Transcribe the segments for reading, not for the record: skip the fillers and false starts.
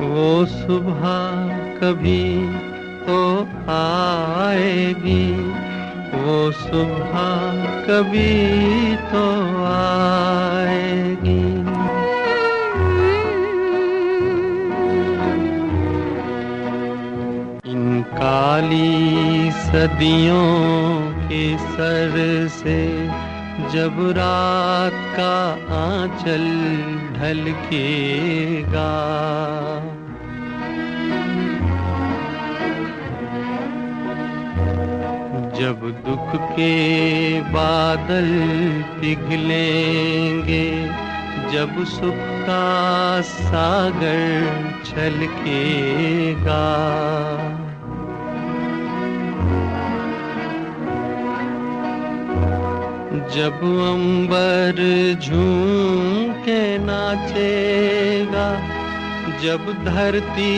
वो सुबह कभी तो आएगी, वो सुबह कभी तो आएगी। इन काली सदियों के सर से जब रात का आंचल ढलकेगा, जब दुख के बादल पिघलेंगे, जब सुख का सागर छलकेगा, जब अंबर झूम के नाचेगा, जब धरती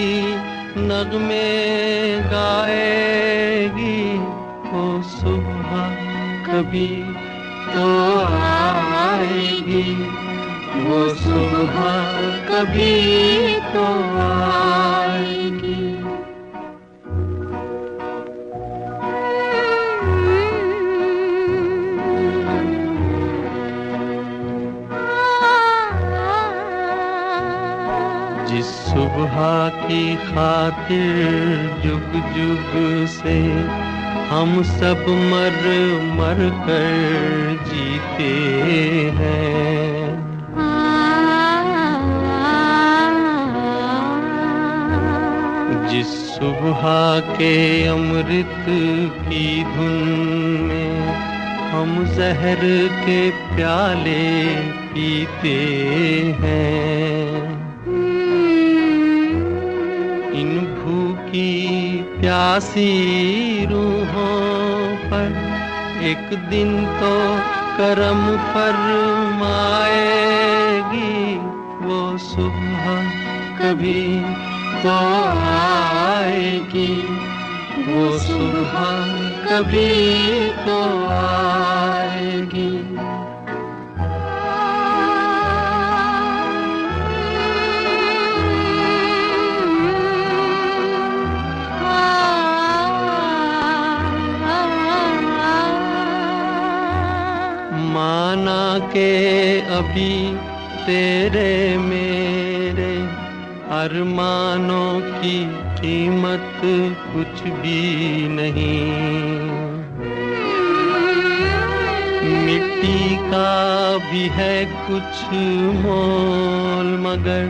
नगमे गाएगी, वो सुबह कभी तो आएगी, वो सुबह कभी तो आएगी। जिस सुबह की खातिर जुग जुग से हम सब मर मर कर जीते हैं, जिस सुबह के अमृत की धुन में हम जहर के प्याले पीते हैं, इन भूखी प्यासी रूहों पर एक दिन तो करम फरमाएगी, वो सुबह कभी तो आएगी, वो सुबह कभी तो आएगी। माना के अभी तेरे मेरे अरमानों की कीमत कुछ भी नहीं, मिट्टी का भी है कुछ मोल, मगर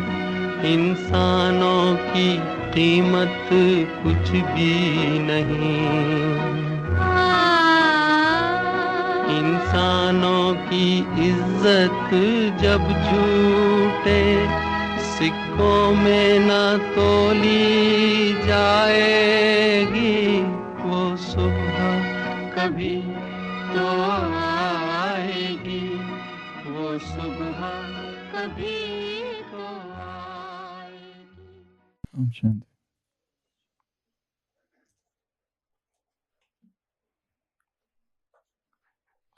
इंसानों की कीमत कुछ भी नहीं। इंसानों की इज्जत जब झूठे सिक्कों में ना तोली जाएगी, वो सुबह कभी तो आएगी, वो सुबह कभी तो आएगी।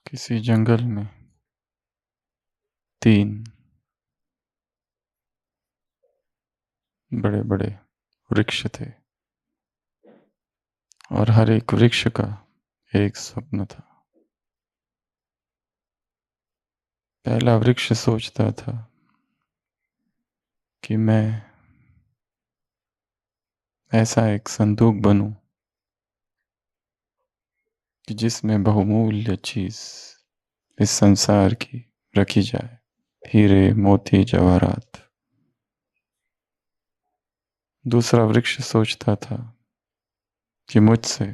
किसी जंगल में 3 बड़े बड़े वृक्ष थे और हर एक वृक्ष का एक स्वप्न था। पहला वृक्ष सोचता था कि मैं ऐसा एक संदूक बनूं कि जिसमें बहुमूल्य चीज इस संसार की रखी जाए, हीरे मोती जवाहरात। दूसरा वृक्ष सोचता था कि मुझसे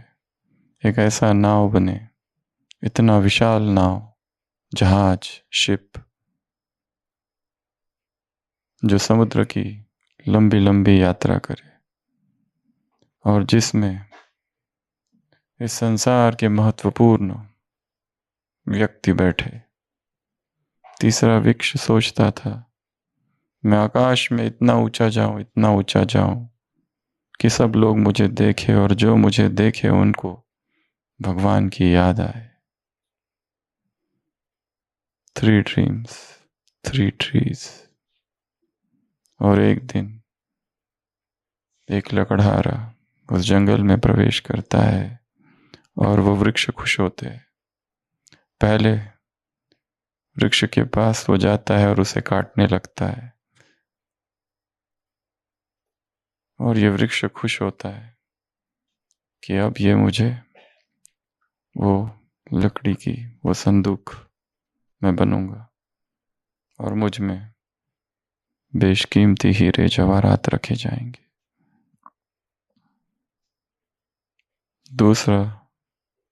एक ऐसा नाव बने, इतना विशाल नाव, जहाज, शिप, जो समुद्र की लंबी लंबी यात्रा करे और जिसमें इस संसार के महत्वपूर्ण व्यक्ति बैठे। तीसरा वृक्ष सोचता था, मैं आकाश में इतना ऊंचा जाऊं, इतना ऊंचा जाऊं कि सब लोग मुझे देखें और जो मुझे देखे उनको भगवान की याद आए। 3 ड्रीम्स, 3 ट्रीज। और एक दिन एक लकड़हारा उस जंगल में प्रवेश करता है और वो वृक्ष खुश होते हैं। पहले वृक्ष के पास वो जाता है और उसे काटने लगता है, और ये वृक्ष खुश होता है कि अब ये मुझे वो लकड़ी की वो संदूक मैं बनूंगा और मुझ में बेशकीमती हीरे जवाहरात रखे जाएंगे।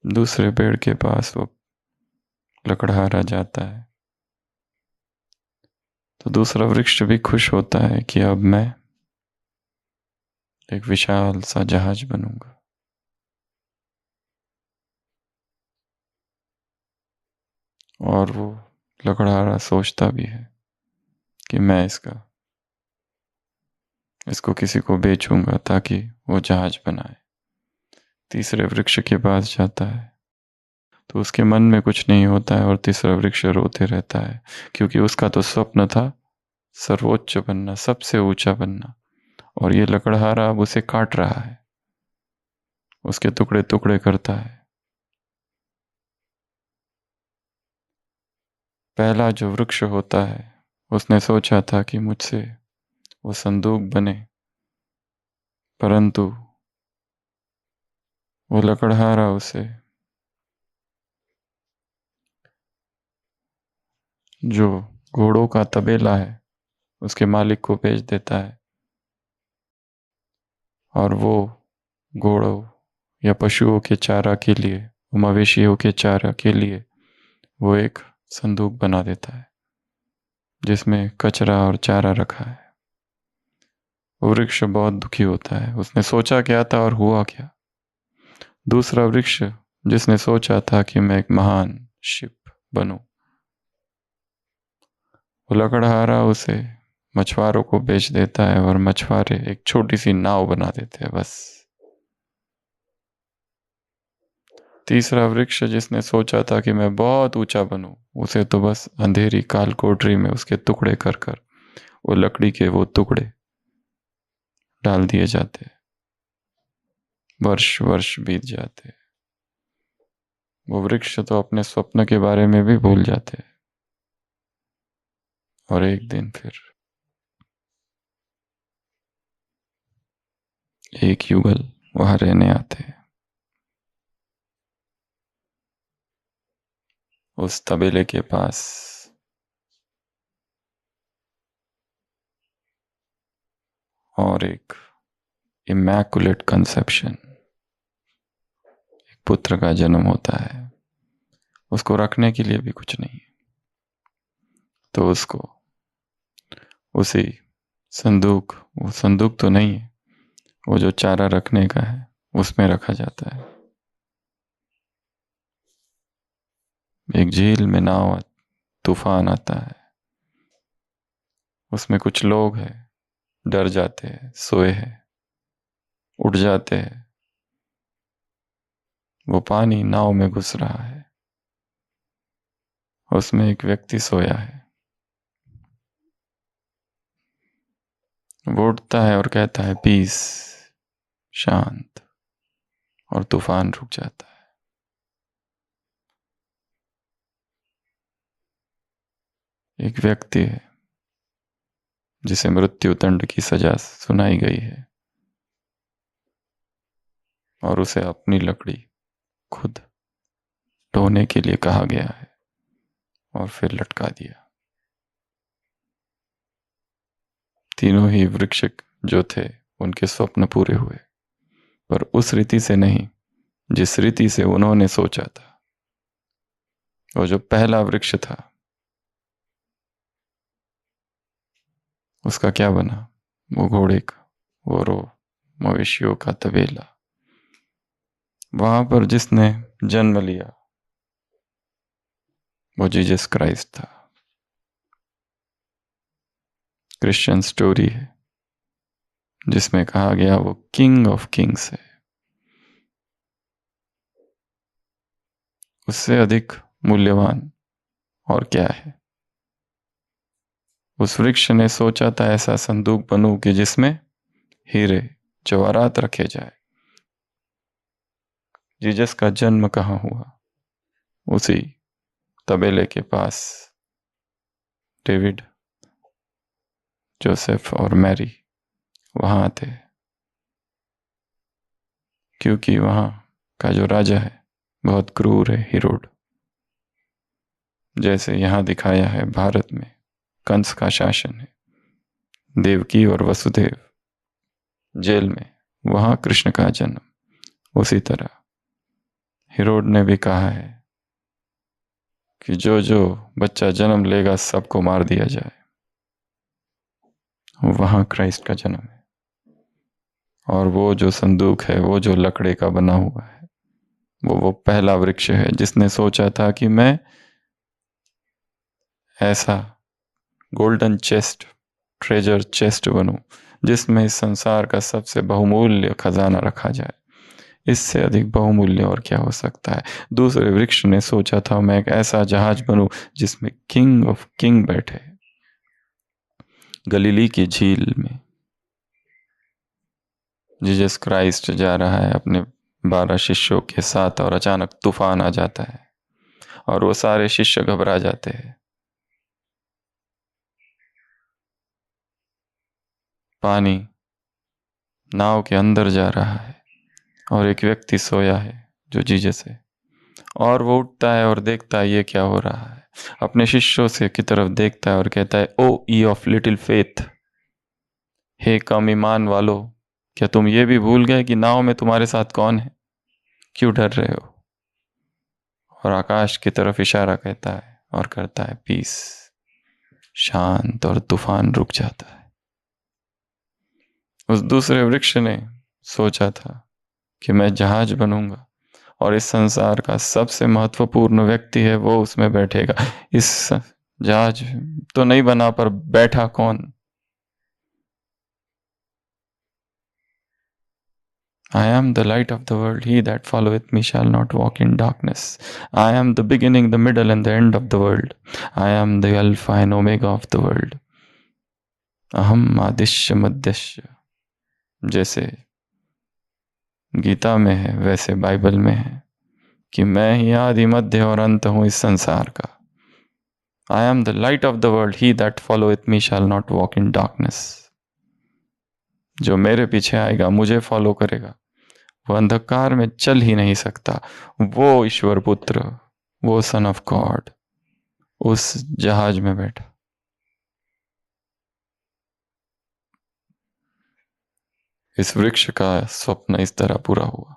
दूसरे पेड़ के पास वो लकड़हारा जाता है तो दूसरा वृक्ष भी खुश होता है कि अब मैं एक विशाल सा जहाज बनूंगा। और वो लकड़हारा सोचता भी है कि मैं इसको किसी को बेचूंगा ताकि वो जहाज बनाए। तीसरे वृक्ष के पास जाता है तो उसके मन में कुछ नहीं होता है और तीसरा वृक्ष रोते रहता है, क्योंकि उसका तो स्वप्न था सर्वोच्च बनना, सबसे ऊंचा बनना, और ये लकड़हारा अब उसे काट रहा है, उसके टुकड़े टुकड़े करता है। पहला जो वृक्ष होता है उसने सोचा था कि मुझसे वो संदूक बने, परंतु वो लकड़हारा उसे जो घोड़ों का तबेला है उसके मालिक को बेच देता है, और वो घोड़ों या पशुओं के चारा के लिए, मवेशियों के चारा के लिए वो एक संदूक बना देता है जिसमें कचरा और चारा रखा है। वो वृक्ष बहुत दुखी होता है, उसने सोचा क्या था और हुआ क्या। दूसरा वृक्ष जिसने सोचा था कि मैं एक महान शिप बनूं, वो लकड़हारा उसे मछुआरों को बेच देता है और मछुआरे एक छोटी सी नाव बना देते हैं बस। तीसरा वृक्ष जिसने सोचा था कि मैं बहुत ऊंचा बनूं, उसे तो बस अंधेरी काल कोठरी में उसके टुकड़े कर कर वो लकड़ी के वो टुकड़े डाल दिए जाते। वर्ष वर्ष बीत जाते, वो वृक्ष तो अपने स्वप्न के बारे में भी भूल जाते। और एक दिन फिर एक युगल वहां रहने आते। उस तबेले के पास और एक इमैकुलेट कंसेप्शन, एक पुत्र का जन्म होता है। उसको रखने के लिए भी कुछ नहीं, तो उसको उसी संदूक, वो संदूक तो नहीं है, वो जो चारा रखने का है उसमें रखा जाता है। एक झील में नाव तूफान आता है, उसमें कुछ लोग हैं, डर जाते हैं, सोए हैं, उठ जाते हैं। वो पानी नाव में घुस रहा है, उसमें एक व्यक्ति सोया है। वो उठता है और कहता है पीस, शांत, और तूफान रुक जाता है। एक व्यक्ति है जिसे मृत्यु दंड की सजा सुनाई गई है और उसे अपनी लकड़ी खुद ढोने के लिए कहा गया है और फिर लटका दिया। तीनों ही वृक्ष जो थे उनके स्वप्न पूरे हुए, पर उस रीति से नहीं जिस रीति से उन्होंने सोचा था। और जो पहला वृक्ष था उसका क्या बना? वो घोड़े का वो मवेशियों का तबेला। वहां पर जिसने जन्म लिया वो जीसस क्राइस्ट था। क्रिश्चियन स्टोरी है जिसमें कहा गया वो किंग ऑफ किंग्स है। उससे अधिक मूल्यवान और क्या है? उस वृक्ष ने सोचा था ऐसा संदूक बनूं कि जिसमें हीरे जवारात रखे जाए। जीसस का जन्म कहाँ हुआ? उसी तबेले के पास डेविड, जोसेफ और मैरी वहां थे, क्योंकि वहां का जो राजा है बहुत क्रूर है, हेरोड। जैसे यहाँ दिखाया है भारत में कंस का शासन है, देवकी और वसुदेव जेल में, वहां कृष्ण का जन्म। उसी तरह हेरोड ने भी कहा है कि जो जो बच्चा जन्म लेगा सबको मार दिया जाए। वहां क्राइस्ट का जन्म है। और वो जो संदूक है, वो जो लकड़े का बना हुआ है, वो पहला वृक्ष है जिसने सोचा था कि मैं ऐसा गोल्डन चेस्ट, ट्रेजर चेस्ट बनूं जिसमें इस संसार का सबसे बहुमूल्य खजाना रखा जाए। इससे अधिक बहुमूल्य और क्या हो सकता है? दूसरे वृक्ष ने सोचा था मैं एक ऐसा जहाज बनूं जिसमें किंग ऑफ किंग बैठे। गलीली की झील में जीसस क्राइस्ट जा रहा है अपने 12 शिष्यों के साथ और अचानक तूफान आ जाता है और वो सारे शिष्य घबरा जाते हैं। पानी नाव के अंदर जा रहा है और एक व्यक्ति सोया है जो जीसस है, और वो उठता है और देखता है ये क्या हो रहा है। अपने शिष्यों से की तरफ देखता है और कहता है, ओ ई ऑफ लिटिल फेथ, हे कम ईमान वालो, क्या तुम ये भी भूल गए कि नाव में तुम्हारे साथ कौन है? क्यों डर रहे हो? और आकाश की तरफ इशारा कहता है और करता है पीस, शांत, और तूफान रुक जाता है। उस दूसरे वृक्ष ने सोचा था कि मैं जहाज बनूंगा और इस संसार का सबसे महत्वपूर्ण व्यक्ति है वो उसमें बैठेगा। इस जहाज तो नहीं बना, पर बैठा कौन? I am the light of the world. He that followeth me shall not walk in darkness. I am the beginning, the middle, and the end of the world. I am the Alpha and Omega of the world. अहम आदिश्य मध्यस्य, जैसे गीता में है वैसे Bible में है कि मैं ही आदि मध्य और अंत हूं इस संसार का। I am the light of the world. He that followeth me shall not walk in darkness. जो मेरे पीछे आएगा, मुझे फॉलो करेगा, वो अंधकार में चल ही नहीं सकता। वो ईश्वर पुत्र, वो सन ऑफ गॉड उस जहाज में बैठा। इस वृक्ष का स्वप्न इस तरह पूरा हुआ।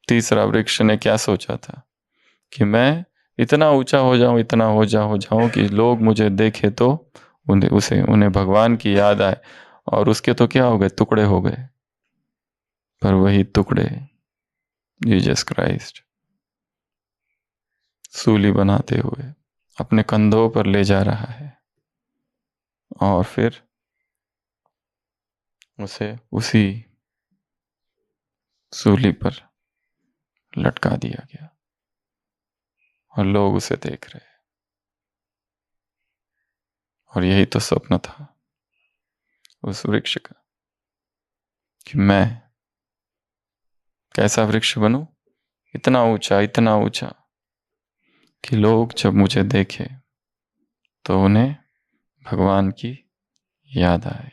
तीसरा वृक्ष ने क्या सोचा था कि मैं इतना ऊंचा हो जाऊं, इतना हो जाऊं कि लोग मुझे देखे तो उन्हें भगवान की याद आए, और उसके तो क्या हो गए, टुकड़े हो गए। पर वही टुकड़े जीसस क्राइस्ट सूली बनाते हुए अपने कंधों पर ले जा रहा है, और फिर उसे उसी सूली पर लटका दिया गया और लोग उसे देख रहे। और यही तो स्वप्न था उस वृक्ष का कि मैं कैसा वृक्ष बनूं, इतना ऊंचा कि लोग जब मुझे देखे तो उन्हें भगवान की याद आए।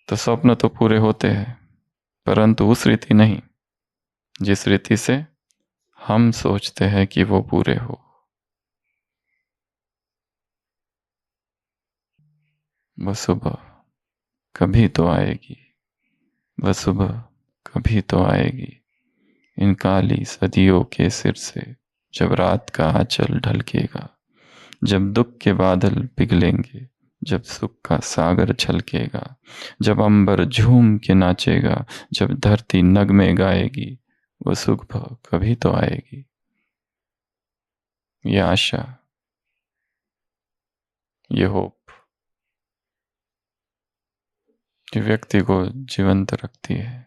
तो स्वप्न तो पूरे होते हैं, परंतु उस रीति नहीं जिस रीति से हम सोचते हैं कि वो पूरे हो। वह सुबह कभी तो आएगी, वह सुबह कभी तो आएगी, इन काली सदियों के सिर से जब रात का आंचल ढलकेगा, जब दुख के बादल पिघलेंगे, जब सुख का सागर छलकेगा, जब अंबर झूम के नाचेगा, जब धरती नगमे गाएगी, वो सुबह कभी तो आएगी। ये आशा, ये होप कि व्यक्ति को जीवंत रखती है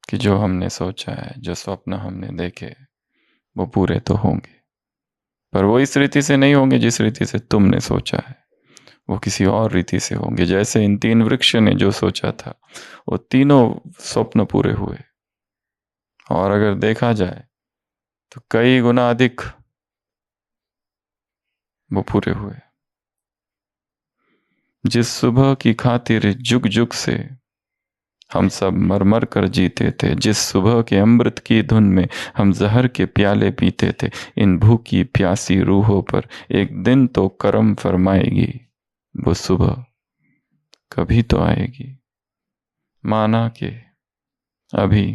कि जो हमने सोचा है, जो स्वप्न हमने देखे, वो पूरे तो होंगे, पर वो इस रीति से नहीं होंगे जिस रीति से तुमने सोचा है। वो किसी और रीति से होंगे। जैसे इन 3 वृक्ष ने जो सोचा था वो तीनों स्वप्न पूरे हुए, और अगर देखा जाए तो कई गुना अधिक वो पूरे हुए। जिस सुबह की खातिर जुग जुग से हम सब मर मर कर जीते थे, जिस सुबह के अमृत की धुन में हम जहर के प्याले पीते थे, इन भूखी प्यासी रूहों पर एक दिन तो करम फरमाएगी वो सुबह, कभी तो आएगी। माना कि अभी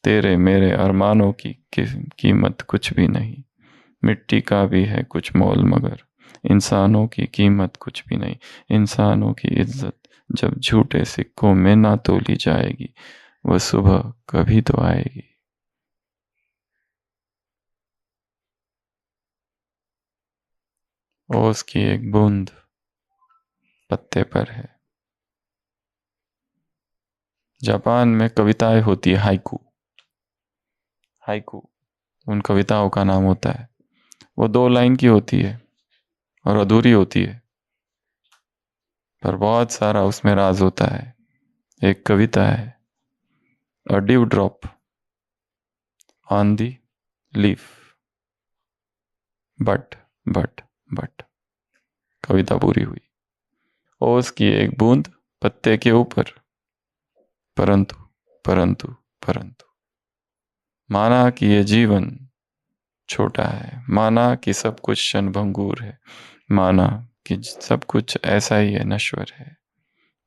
तेरे मेरे अरमानों की कीमत कुछ भी नहीं, मिट्टी का भी है कुछ मोल, मगर इंसानों की कीमत कुछ भी नहीं। इंसानों की इज्जत जब झूठे सिक्कों में ना तोली जाएगी, वह सुबह कभी तो आएगी। ओस की एक बूंद पत्ते पर है। जापान में कविताएं होती है, हाइकू। हाइकू उन कविताओं का नाम होता है। वो 2 लाइन की होती है और अधूरी होती है, पर बहुत सारा उसमें राज होता है। एक कविता है, a dew drop on the leaf, but कविता पूरी हुई। ओस की एक बूंद पत्ते के ऊपर, परंतु परंतु परंतु माना कि ये जीवन छोटा है, माना कि सब कुछ क्षणभंगुर है, माना कि सब कुछ ऐसा ही है, नश्वर है,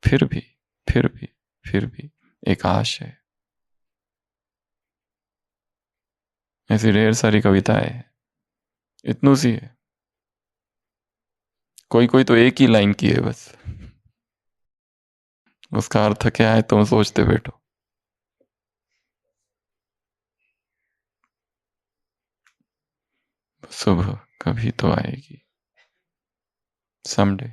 फिर भी फिर भी फिर भी एक आश है। ऐसी ढेर सारी कविताएं हैं, इतनू सी है। कोई कोई तो एक ही लाइन की है बस, उसका अर्थ क्या है तुम सोचते बैठो। सुबह कभी तो आएगी, समडे।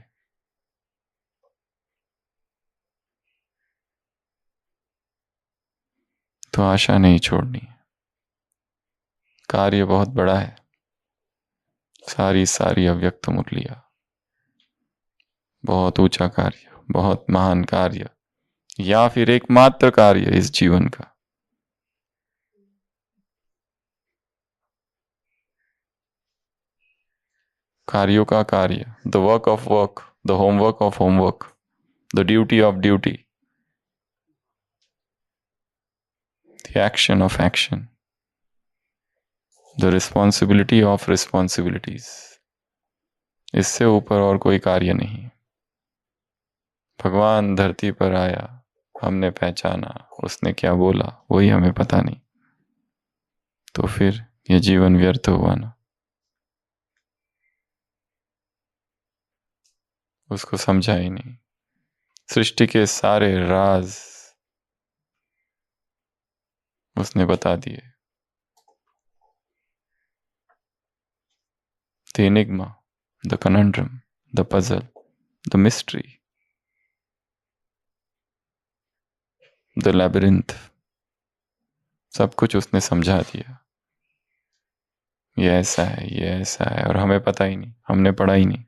तो आशा नहीं छोड़नी है। कार्य बहुत बड़ा है, सारी सारी अव्यक्त मुरलियां, बहुत ऊंचा कार्य, बहुत महान कार्य, या फिर एकमात्र कार्य इस जीवन का। कार्यों का कार्य, the work of work, the homework of homework, the duty of duty, the action of action, the responsibility of responsibilities. इससे ऊपर और कोई कार्य नहीं। भगवान धरती पर आया, हमने पहचाना, उसने क्या बोला वही हमें पता नहीं, तो फिर ये जीवन व्यर्थ हुआ ना। उसको समझा ही नहीं। सृष्टि के सारे राज उसने बता दिए। The enigma, the conundrum, the puzzle, the mystery, the labyrinth, सब कुछ उसने समझा दिया। ये ऐसा है, ये ऐसा है, और हमें पता ही नहीं, हमने पढ़ा ही नहीं।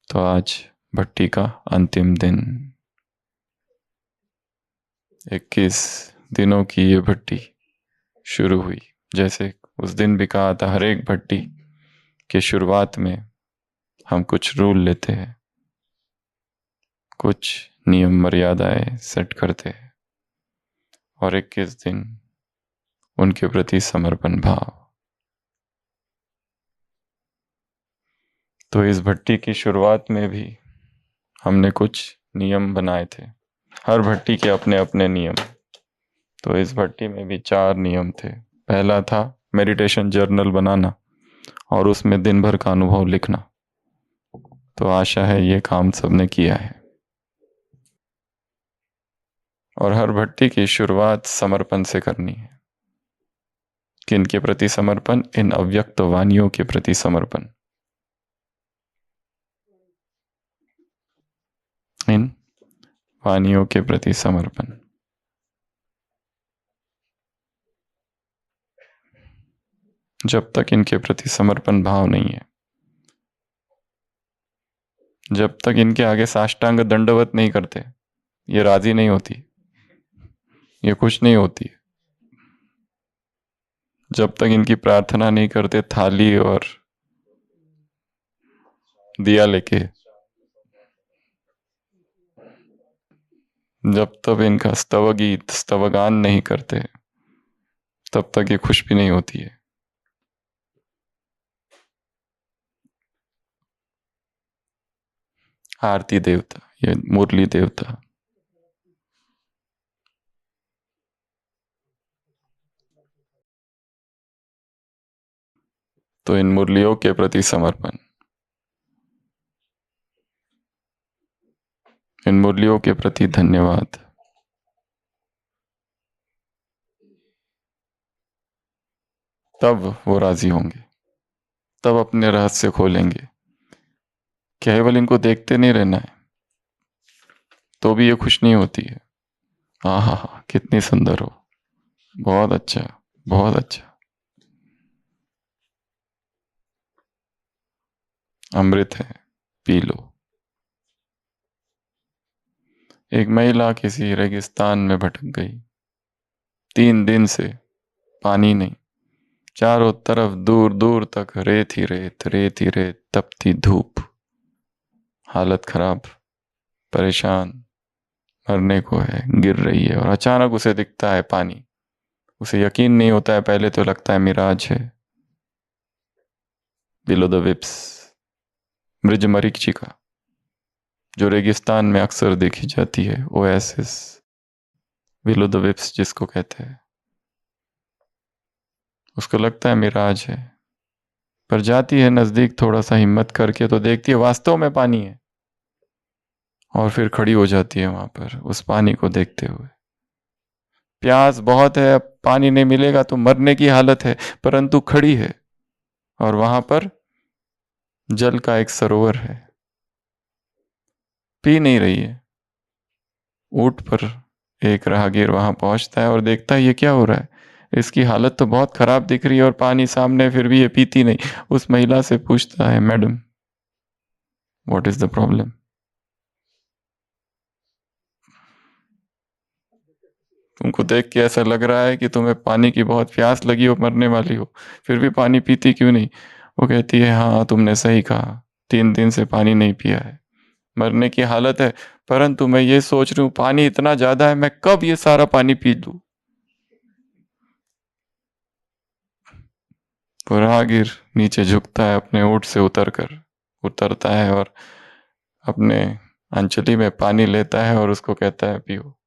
तो आज भट्टी का अंतिम दिन, 21 दिनों की ये भट्टी शुरू हुई। जैसे उस दिन भी कहा था, हर एक भट्टी के शुरुआत में हम कुछ रूल लेते हैं, कुछ नियम मर्यादाएं सेट करते हैं, और 21 दिन उनके प्रति समर्पण भाव। तो इस भट्टी की शुरुआत में भी हमने कुछ नियम बनाए थे। हर भट्टी के अपने अपने नियम। तो इस भट्टी में भी 4 नियम थे। पहला था मेडिटेशन जर्नल बनाना और उसमें दिन भर का अनुभव लिखना। तो आशा है ये काम सबने किया है। और हर भट्टी की शुरुआत समर्पण से करनी है। किन के प्रति समर्पण? इन अव्यक्त वाणियों के प्रति समर्पण। इन वाणियों के प्रति समर्पण। जब तक इनके प्रति समर्पण भाव नहीं है, जब तक इनके आगे साष्टांग दंडवत नहीं करते ये राजी नहीं होती, ये खुश नहीं होती। जब तक इनकी प्रार्थना नहीं करते थाली और दिया लेके, जब तक इनका स्तव गीत स्तवगान नहीं करते तब तक ये खुश भी नहीं होती है। आरती देवता, ये मुरली देवता, तो इन मुरलियों के प्रति समर्पण, इन मुरलियों के प्रति धन्यवाद। तब वो राजी होंगे, तब अपने रहस्य खोलेंगे। केवल इनको देखते नहीं रहना है, तो भी ये खुश नहीं होती है। हाँ हाँ हाँ, कितनी सुंदर हो, बहुत अच्छा, बहुत अच्छा, अमृत है, पी लो। एक महिला किसी रेगिस्तान में भटक गई, 3 दिन से पानी नहीं, चारों तरफ दूर दूर तक रेत ही रेत, रेत ही रेत, तपती धूप, हालत खराब, परेशान, मरने को है, गिर रही है, और अचानक उसे दिखता है पानी। उसे यकीन नहीं होता है, पहले तो लगता है मिराज है। बिलो द विप्स, मृज मरीचिका, जो रेगिस्तान में अक्सर देखी जाती है, ओएसिस, बिलो द विप्स जिसको कहते हैं। उसको लगता है मिराज है, पर जाती है नजदीक थोड़ा सा हिम्मत करके तो देखती है वास्तव में पानी है, और फिर खड़ी हो जाती है वहां पर उस पानी को देखते हुए। प्यास बहुत है, अब पानी नहीं मिलेगा तो मरने की हालत है, परंतु खड़ी है, और वहां पर जल का एक सरोवर है, पी नहीं रही है। ऊंट पर एक राहगीर वहां पहुंचता है और देखता है ये क्या हो रहा है, इसकी हालत तो बहुत खराब दिख रही है और पानी सामने, फिर भी ये पीती नहीं। उस महिला से पूछता है, madam what is the problem? तुमको देख के ऐसा लग रहा है कि तुम्हें पानी की बहुत प्यास लगी हो, मरने वाली हो, फिर भी पानी पीती क्यों नहीं? वो कहती है, हाँ तुमने सही कहा, 3 दिन से पानी नहीं पिया है, मरने की हालत है, परंतु मैं ये सोच रही हूँ पानी इतना ज्यादा है, मैं कब ये सारा पानी पी लूं। वो राहगीर नीचे झुकता है, अपने ऊंट से उतरता है और अपने अंचली में पानी लेता है और उसको कहता है, पियो।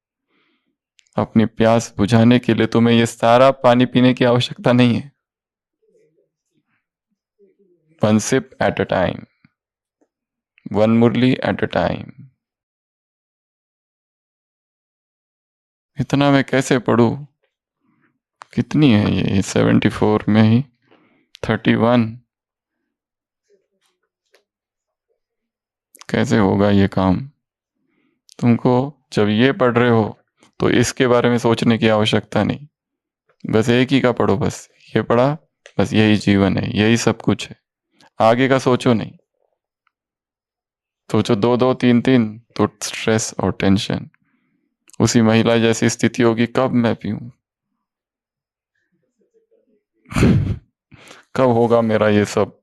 अपनी प्यास बुझाने के लिए तुम्हें ये सारा पानी पीने की आवश्यकता नहीं है। 1 sip at a time, 1 मुरली एट अ टाइम। इतना मैं कैसे पढ़ूं? कितनी है ये 74 में ही 31, कैसे होगा ये काम? तुमको जब ये पढ़ रहे हो तो इसके बारे में सोचने की आवश्यकता नहीं, बस एक ही का पढ़ो, बस ये पढ़ा, बस यही जीवन है, यही सब कुछ है, आगे का सोचो नहीं। सोचो 2 2 3 3 तो स्ट्रेस और टेंशन, उसी महिला जैसी स्थिति होगी, कब मैं पीऊं? कब होगा मेरा ये सब?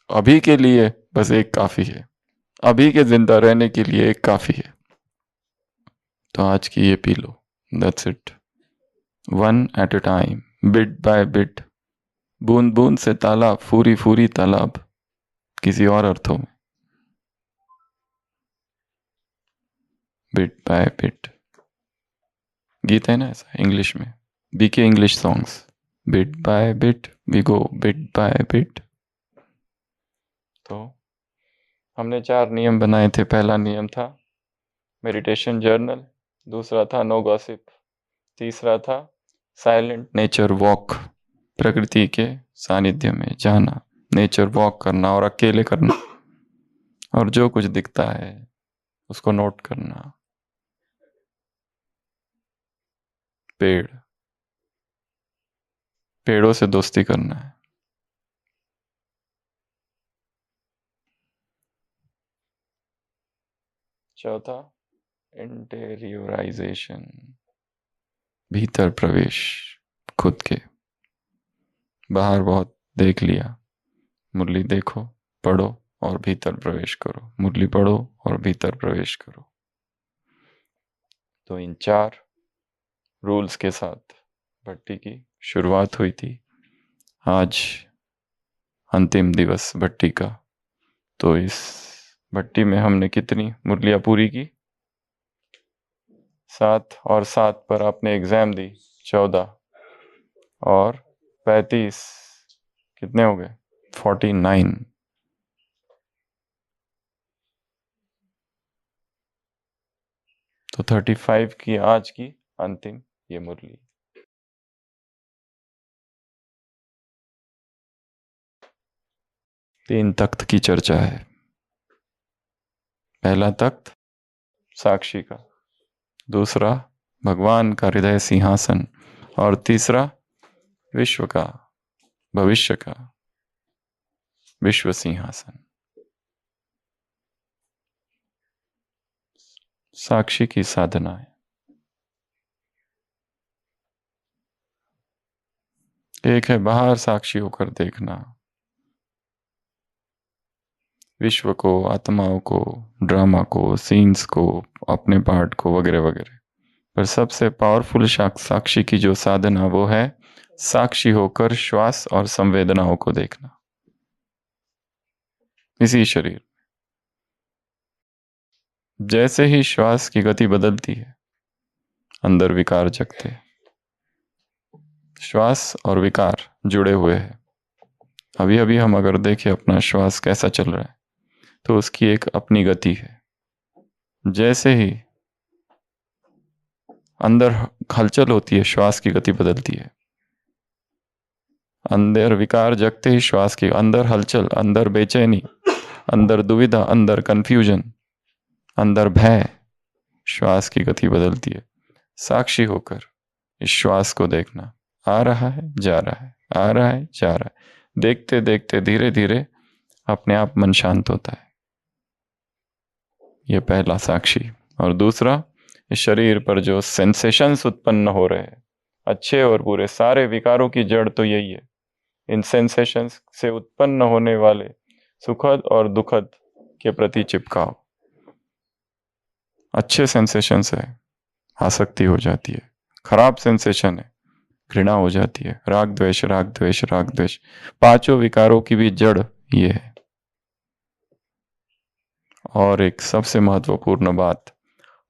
अभी के लिए बस एक काफी है, अभी के जिंदा रहने के लिए एक काफी है। तो आज की ये P low, that's it, 1 at a time, bit by bit, बूंद बूंद से तालाब, फूरी फूरी तालाब, किसी और अर्थों में, बिट बाय बिट। गीत है ना ऐसा इंग्लिश में, BK English songs, bit by bit we go, bit by bit. तो हमने 4 नियम बनाए थे। पहला नियम था मेडिटेशन जर्नल, दूसरा था नो गॉसिप, तीसरा था साइलेंट नेचर वॉक, प्रकृति के सानिध्य में जाना, नेचर वॉक करना और अकेले करना, और जो कुछ दिखता है उसको नोट करना। पेड़, पेड़ों से दोस्ती करना है। चौथा इंटेरियोराइजेशन, भीतर प्रवेश, खुद के। बाहर बहुत देख लिया, मुरली देखो, पढ़ो और भीतर प्रवेश करो, मुरली पढ़ो और भीतर प्रवेश करो। तो इन 4 रूल्स के साथ भट्टी की शुरुआत हुई थी। आज अंतिम दिवस भट्टी का। तो इस भट्टी में हमने कितनी मुरलियां पूरी की? 7, और 7 पर आपने एग्जाम दी 14, और 35 कितने हो गए? 49। तो 35 की आज की अंतिम ये मुरली। तीन तख्त की चर्चा है। पहला तख्त साक्षी का, दूसरा भगवान का हृदय सिंहासन, और तीसरा विश्व का, भविष्य का विश्व सिंहासन। साक्षी की साधना है। एक है बाहर साक्षी होकर देखना, विश्व को, आत्माओं को, ड्रामा को, सीन्स को, अपने पार्ट को, वगैरह वगैरह। पर सबसे पावरफुल साक्षी की जो साधना वो है साक्षी होकर श्वास और संवेदनाओं को देखना इसी शरीर। जैसे ही श्वास की गति बदलती है, अंदर विकार जगते हैं। श्वास और विकार जुड़े हुए हैं। अभी अभी हम अगर देखें अपना श्वास कैसा चल रहा है, तो उसकी एक अपनी गति है। जैसे ही अंदर हलचल होती है, श्वास की गति बदलती है। अंदर विकार जगते ही श्वास की, अंदर हलचल, अंदर बेचैनी, अंदर दुविधा, अंदर कंफ्यूजन, अंदर भय, श्वास की गति बदलती है। साक्षी होकर इस श्वास को देखना, आ रहा है, जा रहा है, आ रहा है, जा रहा है। देखते देखते धीरे धीरे अपने आप मन शांत होता है। ये पहला साक्षी। और दूसरा, इस शरीर पर जो सेंसेशंस उत्पन्न हो रहे हैं, अच्छे और बुरे, सारे विकारों की जड़ तो यही है। इन सेंसेशंस से उत्पन्न होने वाले सुखद और दुखद के प्रति चिपकाव। अच्छे सेंसेशंस है, आसक्ति हो जाती है। खराब सेंसेशन है, घृणा हो जाती है। राग द्वेष, राग द्वेष, राग द्वेष, पांचों विकारों की भी जड़ ये है। और एक सबसे महत्वपूर्ण बात,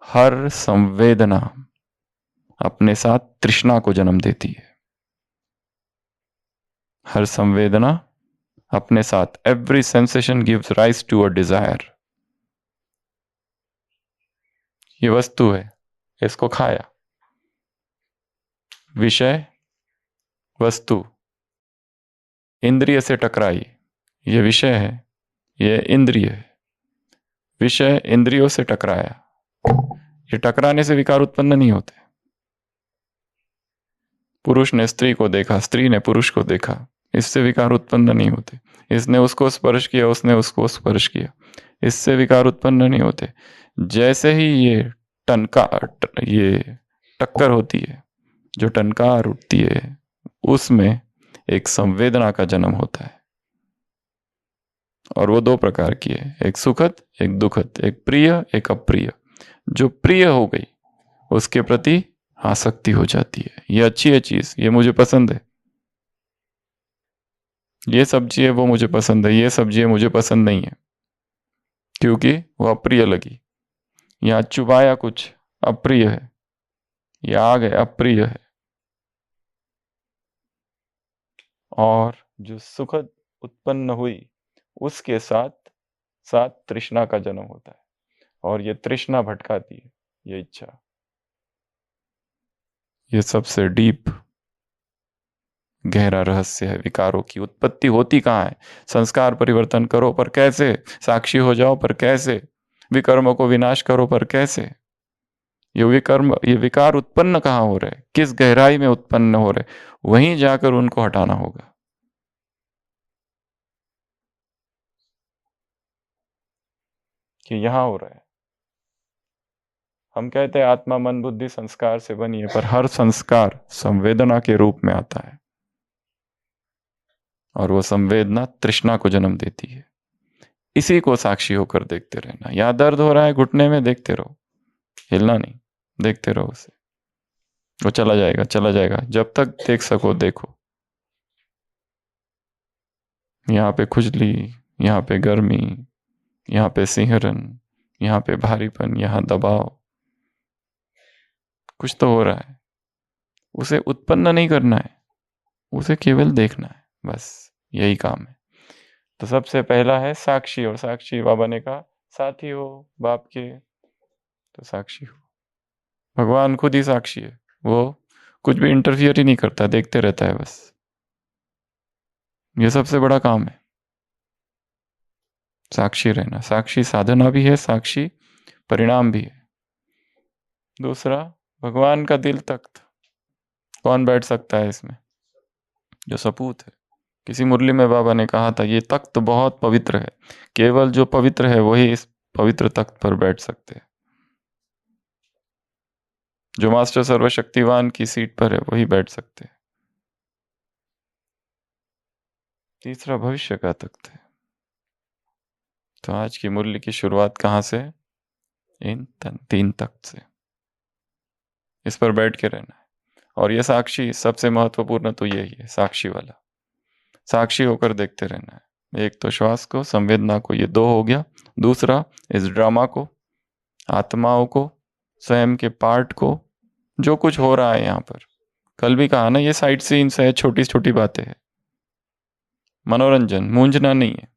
हर संवेदना अपने साथ तृष्णा को जन्म देती है। हर संवेदना अपने साथ, every sensation gives rise to a desire. ये वस्तु है, इसको खाया, विषय वस्तु इंद्रिय से टकराई, ये विषय है, ये इंद्रिय है। विषय इंद्रियों से टकराया, ये टकराने से विकार उत्पन्न नहीं होते। पुरुष ने स्त्री को देखा, स्त्री ने पुरुष को देखा, इससे विकार उत्पन्न नहीं होते। इसने उसको स्पर्श किया, उसने उसको स्पर्श किया, इससे विकार उत्पन्न नहीं होते। जैसे ही ये टक्कर होती है, जो टनकार उठती है, उसमें एक संवेदना का जन्म होता है। और वो 2 प्रकार की है, एक सुखद, एक दुखद, एक प्रिय, एक अप्रिय। जो प्रिय हो गई उसके प्रति आसक्ति हो जाती है। ये अच्छी है चीज, ये मुझे पसंद है। ये सब्जी है, वो मुझे पसंद है। ये सब्जी है, मुझे पसंद नहीं है, क्योंकि वो अप्रिय लगी। यहाँ चुबाया कुछ, अप्रिय है। ये आग है, अप्रिय है। और जो सुखद उत्पन्न हुई, उसके साथ साथ तृष्णा का जन्म होता है। और ये तृष्णा भटकाती है, ये इच्छा। ये सबसे डीप गहरा रहस्य है। विकारों की उत्पत्ति होती कहाँ है? संस्कार परिवर्तन करो पर कैसे? साक्षी हो जाओ पर कैसे? विकर्मों को विनाश करो पर कैसे? ये विकार उत्पन्न कहाँ हो रहे? किस गहराई में उत्पन्न हो रहे? वहीं जाकर उनको हटाना होगा। कि यहां हो रहा है, हम कहते हैं आत्मा मन बुद्धि संस्कार से बनी है, पर हर संस्कार संवेदना के रूप में आता है, और वो संवेदना तृष्णा को जन्म देती है। इसी को साक्षी होकर देखते रहना। यहाँ दर्द हो रहा है घुटने में, देखते रहो, हिलना नहीं, देखते रहो उसे, वो चला जाएगा चला जाएगा, जब तक देख सको देखो। यहाँ पे खुजली, यहाँ पे गर्मी, यहाँ पे सिहरन, यहाँ पे भारीपन, यहाँ दबाव, कुछ तो हो रहा है, उसे उत्पन्न नहीं करना है, उसे केवल देखना है, बस यही काम है। तो सबसे पहला है साक्षी, और साक्षी बाबा ने कहा साथी हो बाप के, तो साक्षी हो। भगवान खुद ही साक्षी है, वो कुछ भी इंटरफियर ही नहीं करता, देखते रहता है बस। ये सबसे बड़ा काम है, साक्षी रहना। साक्षी साधना भी है, साक्षी परिणाम भी है। दूसरा, भगवान का दिल तख्त, कौन बैठ सकता है इसमें? जो सपूत है। किसी मुरली में बाबा ने कहा था ये तख्त बहुत पवित्र है, केवल जो पवित्र है वही इस पवित्र तख्त पर बैठ सकते हैं। जो मास्टर सर्वशक्तिवान की सीट पर है वही बैठ सकते हैं। तीसरा, भविष्य का तख्त है। तो आज की मुरली की शुरुआत कहाँ से? इन 3 तख्त से। इस पर बैठ के रहना है। और ये साक्षी सबसे महत्वपूर्ण तो यही है, साक्षी वाला। साक्षी होकर देखते रहना है। एक तो श्वास को, संवेदना को, ये 2 हो गया। दूसरा, इस ड्रामा को, आत्माओं को, स्वयं के पार्ट को, जो कुछ हो रहा है यहाँ पर। कल भी कहा ना, ये साइड सीन्स है, छोटी छोटी बातें हैं, मनोरंजन, मूंझना नहीं है,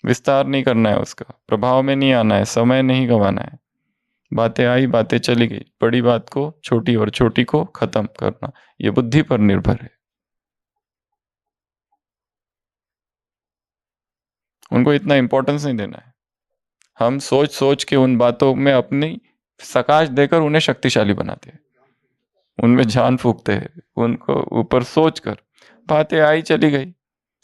विस्तार नहीं करना है, उसका प्रभाव में नहीं आना है, समय नहीं गंवाना है। बातें आई, बातें चली गई, बड़ी बात को छोटी और छोटी को खत्म करना, ये बुद्धि पर निर्भर है। उनको इतना इंपॉर्टेंस नहीं देना है। हम सोच सोच के उन बातों में अपनी सकाश देकर उन्हें शक्तिशाली बनाते हैं, उनमें जान फूकते हैं, उनको ऊपर सोच कर। बातें आई चली गई,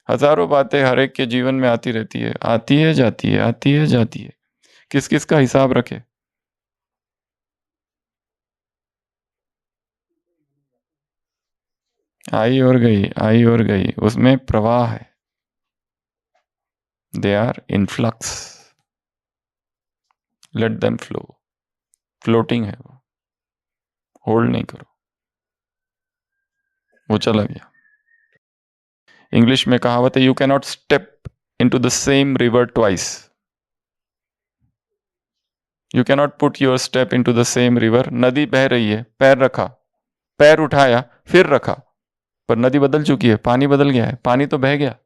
हजारों बातें हर एक के जीवन में आती रहती है, आती है जाती है, आती है जाती है। किस किस का हिसाब रखे? आई और गई, आई और गई, उसमें प्रवाह है। They are in flux, let them flow. Floating है वो, होल्ड नहीं करो, वो चला गया। इंग्लिश में कहावत है, you cannot step into the same river twice. You cannot put your step into the same river. नदी बह रही है, पैर रखा, पैर उठाया, फिर रखा, पर नदी बदल चुकी है, पानी बदल गया है, पानी तो बह गया।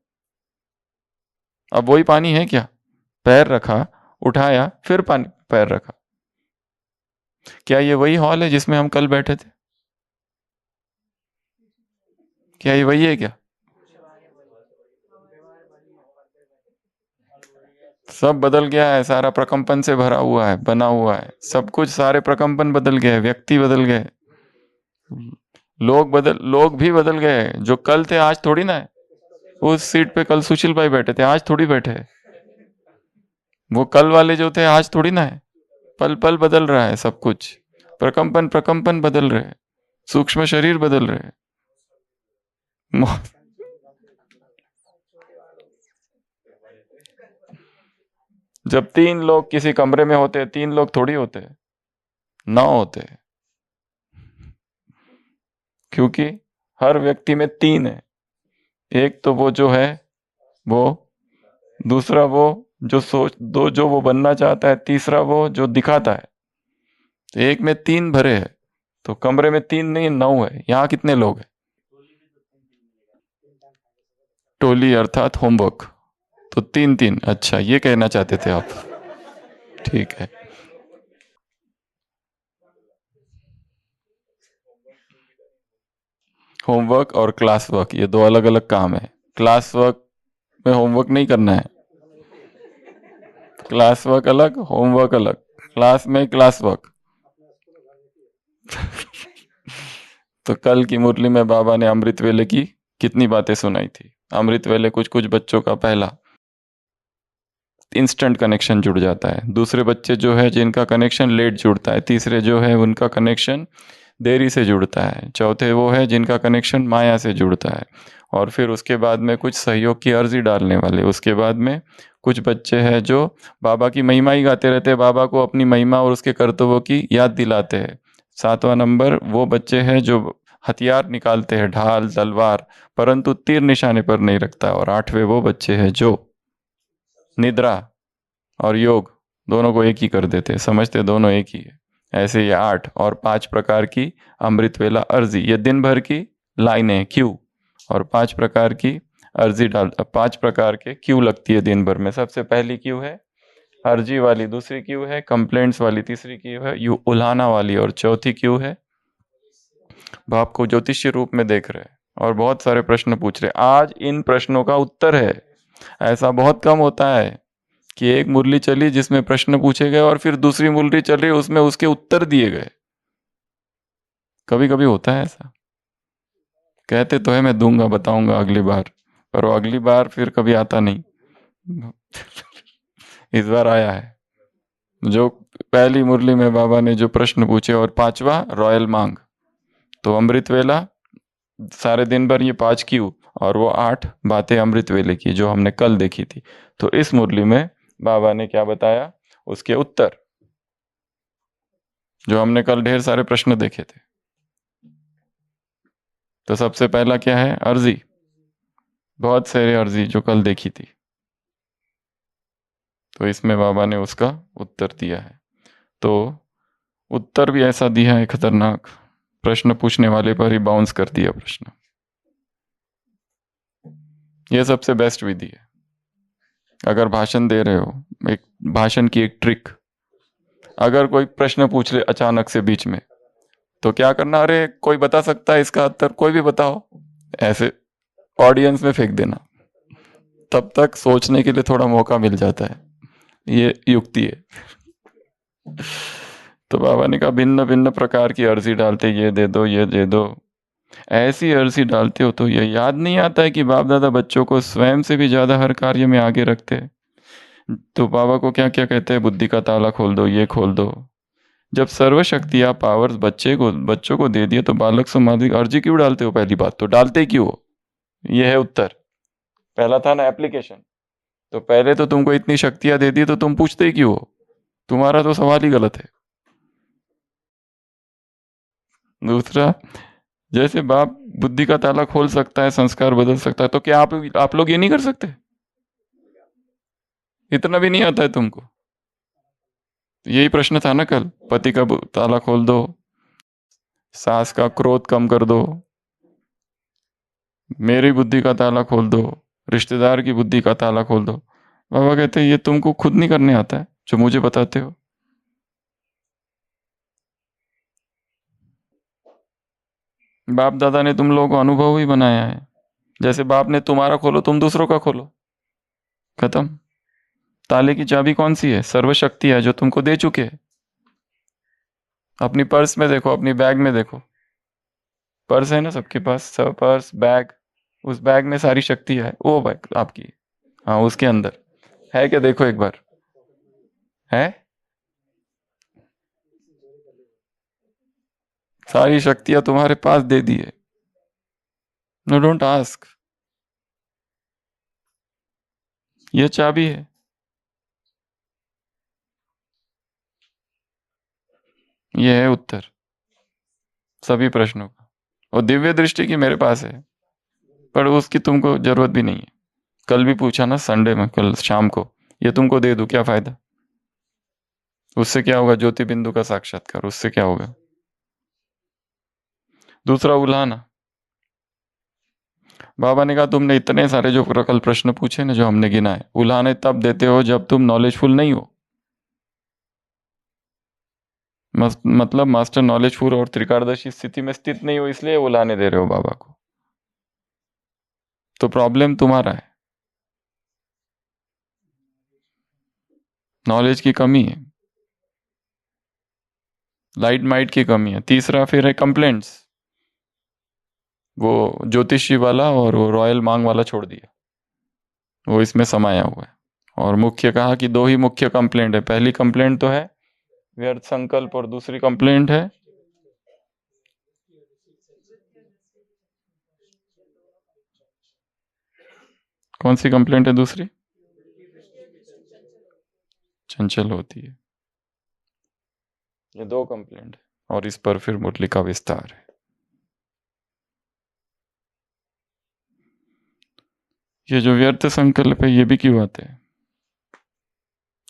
अब वही पानी है क्या? पैर रखा, उठाया, फिर पानी, पैर रखा। क्या ये वही हॉल है जिसमें हम कल बैठे थे? क्या ये वही है क्या? सब बदल गया है, सारा प्रकंपन से भरा हुआ है, बना हुआ है, सब कुछ, सारे प्रकंपन बदल गए, व्यक्ति बदल गए, लोग भी बदल गए। जो कल थे आज थोड़ी ना है। उस सीट पे कल सुशील भाई बैठे थे, आज थोड़ी बैठे हैं। वो कल वाले जो थे आज थोड़ी ना है। पल पल बदल रहा है सब कुछ, प्रकंपन प्रकंपन बदल रहे हैं, सूक्ष्म शरीर बदल रहे हैं। जब 3 लोग किसी कमरे में होते हैं, 3 लोग थोड़ी होते हैं, 9 होते हैं, क्योंकि हर व्यक्ति में 3 है। एक तो वो जो है वो, दूसरा वो जो सोच, दो जो वो बनना चाहता है, तीसरा वो जो दिखाता है। तो एक में 3 भरे हैं, तो कमरे में 3 नहीं 9 है। यहाँ कितने लोग हैं? टोली अर्थात होमवर्क, तो 3-3। अच्छा, ये कहना चाहते थे आप, ठीक है। होमवर्क और क्लास वर्क, ये 2 अलग अलग काम है। क्लास वर्क में होमवर्क नहीं करना है, क्लास वर्क अलग, होमवर्क अलग। क्लास में क्लास वर्क। तो कल की मुरली में बाबा ने अमृत वेले की कितनी बातें सुनाई थी। अमृत वेले कुछ कुछ बच्चों का पहला इंस्टेंट कनेक्शन जुड़ जाता है, दूसरे बच्चे जो है जिनका कनेक्शन लेट जुड़ता है, तीसरे जो है उनका कनेक्शन देरी से जुड़ता है, चौथे वो है जिनका कनेक्शन माया से जुड़ता है, और फिर उसके बाद में कुछ सहयोग की अर्जी डालने वाले, उसके बाद में कुछ बच्चे हैं जो बाबा की महिमा ही गाते रहते हैं, बाबा को अपनी महिमा और उसके कर्तव्यों की याद दिलाते हैं। सातवां नंबर वो बच्चे हैं जो हथियार निकालते हैं, ढाल तलवार, परंतु तीर निशाने पर नहीं रखता। और आठवें वो बच्चे हैं जो निद्रा और योग दोनों को एक ही कर देते हैं, समझते दोनों एक ही है। ऐसे ये 8 और 5 प्रकार की अमृत वेला अर्जी, ये दिन भर की लाइनें क्यू, और 5 प्रकार की अर्जी 5 प्रकार के क्यू लगती है दिन भर में। सबसे पहली क्यू है अर्जी वाली, दूसरी क्यू है कंप्लेंट्स वाली, तीसरी क्यू है यू उल्हाना वाली, और चौथी क्यू है बाप को ज्योतिषी रूप में देख रहे और बहुत सारे प्रश्न पूछ रहे। आज इन प्रश्नों का उत्तर है। ऐसा बहुत कम होता है कि एक मुरली चली जिसमें प्रश्न पूछे गए और फिर दूसरी मुरली चल रही उसमें उसके उत्तर दिए गए। कभी कभी होता है ऐसा, कहते तो है मैं दूंगा बताऊंगा अगली बार, पर वो अगली बार फिर कभी आता नहीं। इस बार आया है। जो पहली मुरली में बाबा ने जो प्रश्न पूछे, और पांचवा रॉयल मांग, तो अमृत वेला सारे दिन भर ये 5 क्यू, और वो 8 बातें अमृत वेले की जो हमने कल देखी थी। तो इस मुरली में बाबा ने क्या बताया, उसके उत्तर, जो हमने कल ढेर सारे प्रश्न देखे थे। तो सबसे पहला क्या है, अर्जी, बहुत सारी अर्जी जो कल देखी थी, तो इसमें बाबा ने उसका उत्तर दिया है। तो उत्तर भी ऐसा दिया है खतरनाक, प्रश्न पूछने वाले पर ही बाउंस कर दिया प्रश्न। यह सबसे बेस्ट विधि है। अगर भाषण दे रहे हो, एक भाषण की एक ट्रिक, अगर कोई प्रश्न पूछ ले अचानक से बीच में, तो क्या करना, अरे कोई बता सकता है इसका उत्तर, कोई भी बताओ, ऐसे ऑडियंस में फेंक देना। तब तक सोचने के लिए थोड़ा मौका मिल जाता है। ये युक्ति है। तो बाबा ने कहा भिन्न भिन्न प्रकार की अर्जी डालते, ये दे दो ये दे दो। ऐसी अर्जी डालते हो तो ये याद नहीं आता है कि बाप दादा बच्चों को स्वयं से भी ज्यादा हर कार्य में आगे रखते हैं। तो बाबा को क्या क्या कहते हैं, बुद्धि का ताला खोल दो, ये खोल दो। जब सर्वशक्तियां पावर्स बच्चों को दे दिए तो बालक समाधि अर्जी क्यों डालते हो, पहली बात तो डालते क्यों हो, ये है उत्तर। पहला था ना एप्लीकेशन, तो पहले तो तुमको इतनी शक्तियां दे दी तो तुम पूछते ही क्यों हो, तुम्हारा तो सवाल ही गलत है। दूसरा, जैसे बाप बुद्धि का ताला खोल सकता है, संस्कार बदल सकता है, तो क्या आप लोग ये नहीं कर सकते, इतना भी नहीं आता है तुमको। यही प्रश्न था ना कल, पति का ताला खोल दो, सास का क्रोध कम कर दो, मेरी बुद्धि का ताला खोल दो, रिश्तेदार की बुद्धि का ताला खोल दो। बाबा कहते हैं ये तुमको खुद नहीं करने आता है जो मुझे बताते हो। बाप दादा ने तुम लोगों को अनुभव ही बनाया है। जैसे बाप ने तुम्हारा खोलो, तुम दूसरों का खोलो, खत्म। ताले की चाबी कौन सी है, सर्वशक्ति है जो तुमको दे चुके हैं। अपनी पर्स में देखो, अपनी बैग में देखो, पर्स है ना सबके पास, सब पर्स बैग, उस बैग में सारी शक्ति है, वो बैग आपकी, हाँ उसके अंदर है क्या, देखो एक बार, है सारी शक्तियां तुम्हारे पास दे दी है। नो डोंट आस्क, ये चाबी है। ये है उत्तर सभी प्रश्नों का। और दिव्य दृष्टि की मेरे पास है, पर उसकी तुमको जरूरत भी नहीं है। कल भी पूछा ना संडे में, कल शाम को, ये तुमको दे दूं क्या फायदा, उससे क्या होगा, ज्योति बिंदु का साक्षात्कार, उससे क्या होगा। दूसरा उल्हाना, बाबा ने कहा तुमने इतने सारे जो कल प्रश्न पूछे ना जो हमने गिना है, उल्हाने तब देते हो जब तुम नॉलेजफुल नहीं हो। मतलब मास्टर नॉलेजफुल और त्रिकालदर्शी स्थिति में स्थित नहीं हो, इसलिए उल्हाने दे रहे हो बाबा को। तो प्रॉब्लम तुम्हारा है, नॉलेज की कमी है, लाइट माइट की कमी है। तीसरा फिर है कंप्लेंट्स, वो ज्योतिषी वाला और वो रॉयल मांग वाला छोड़ दिया, वो इसमें समाया हुआ है। और मुख्य कहा कि दो ही मुख्य कंप्लेंट है। पहली कंप्लेंट तो है व्यर्थ संकल्प और दूसरी कंप्लेंट है कौन सी कंप्लेंट है दूसरी? चंचल होती है। ये दो कंप्लेंट है और इस पर फिर मुरली का विस्तार है। ये जो व्यर्थ संकल्प है ये भी क्यों आते हैं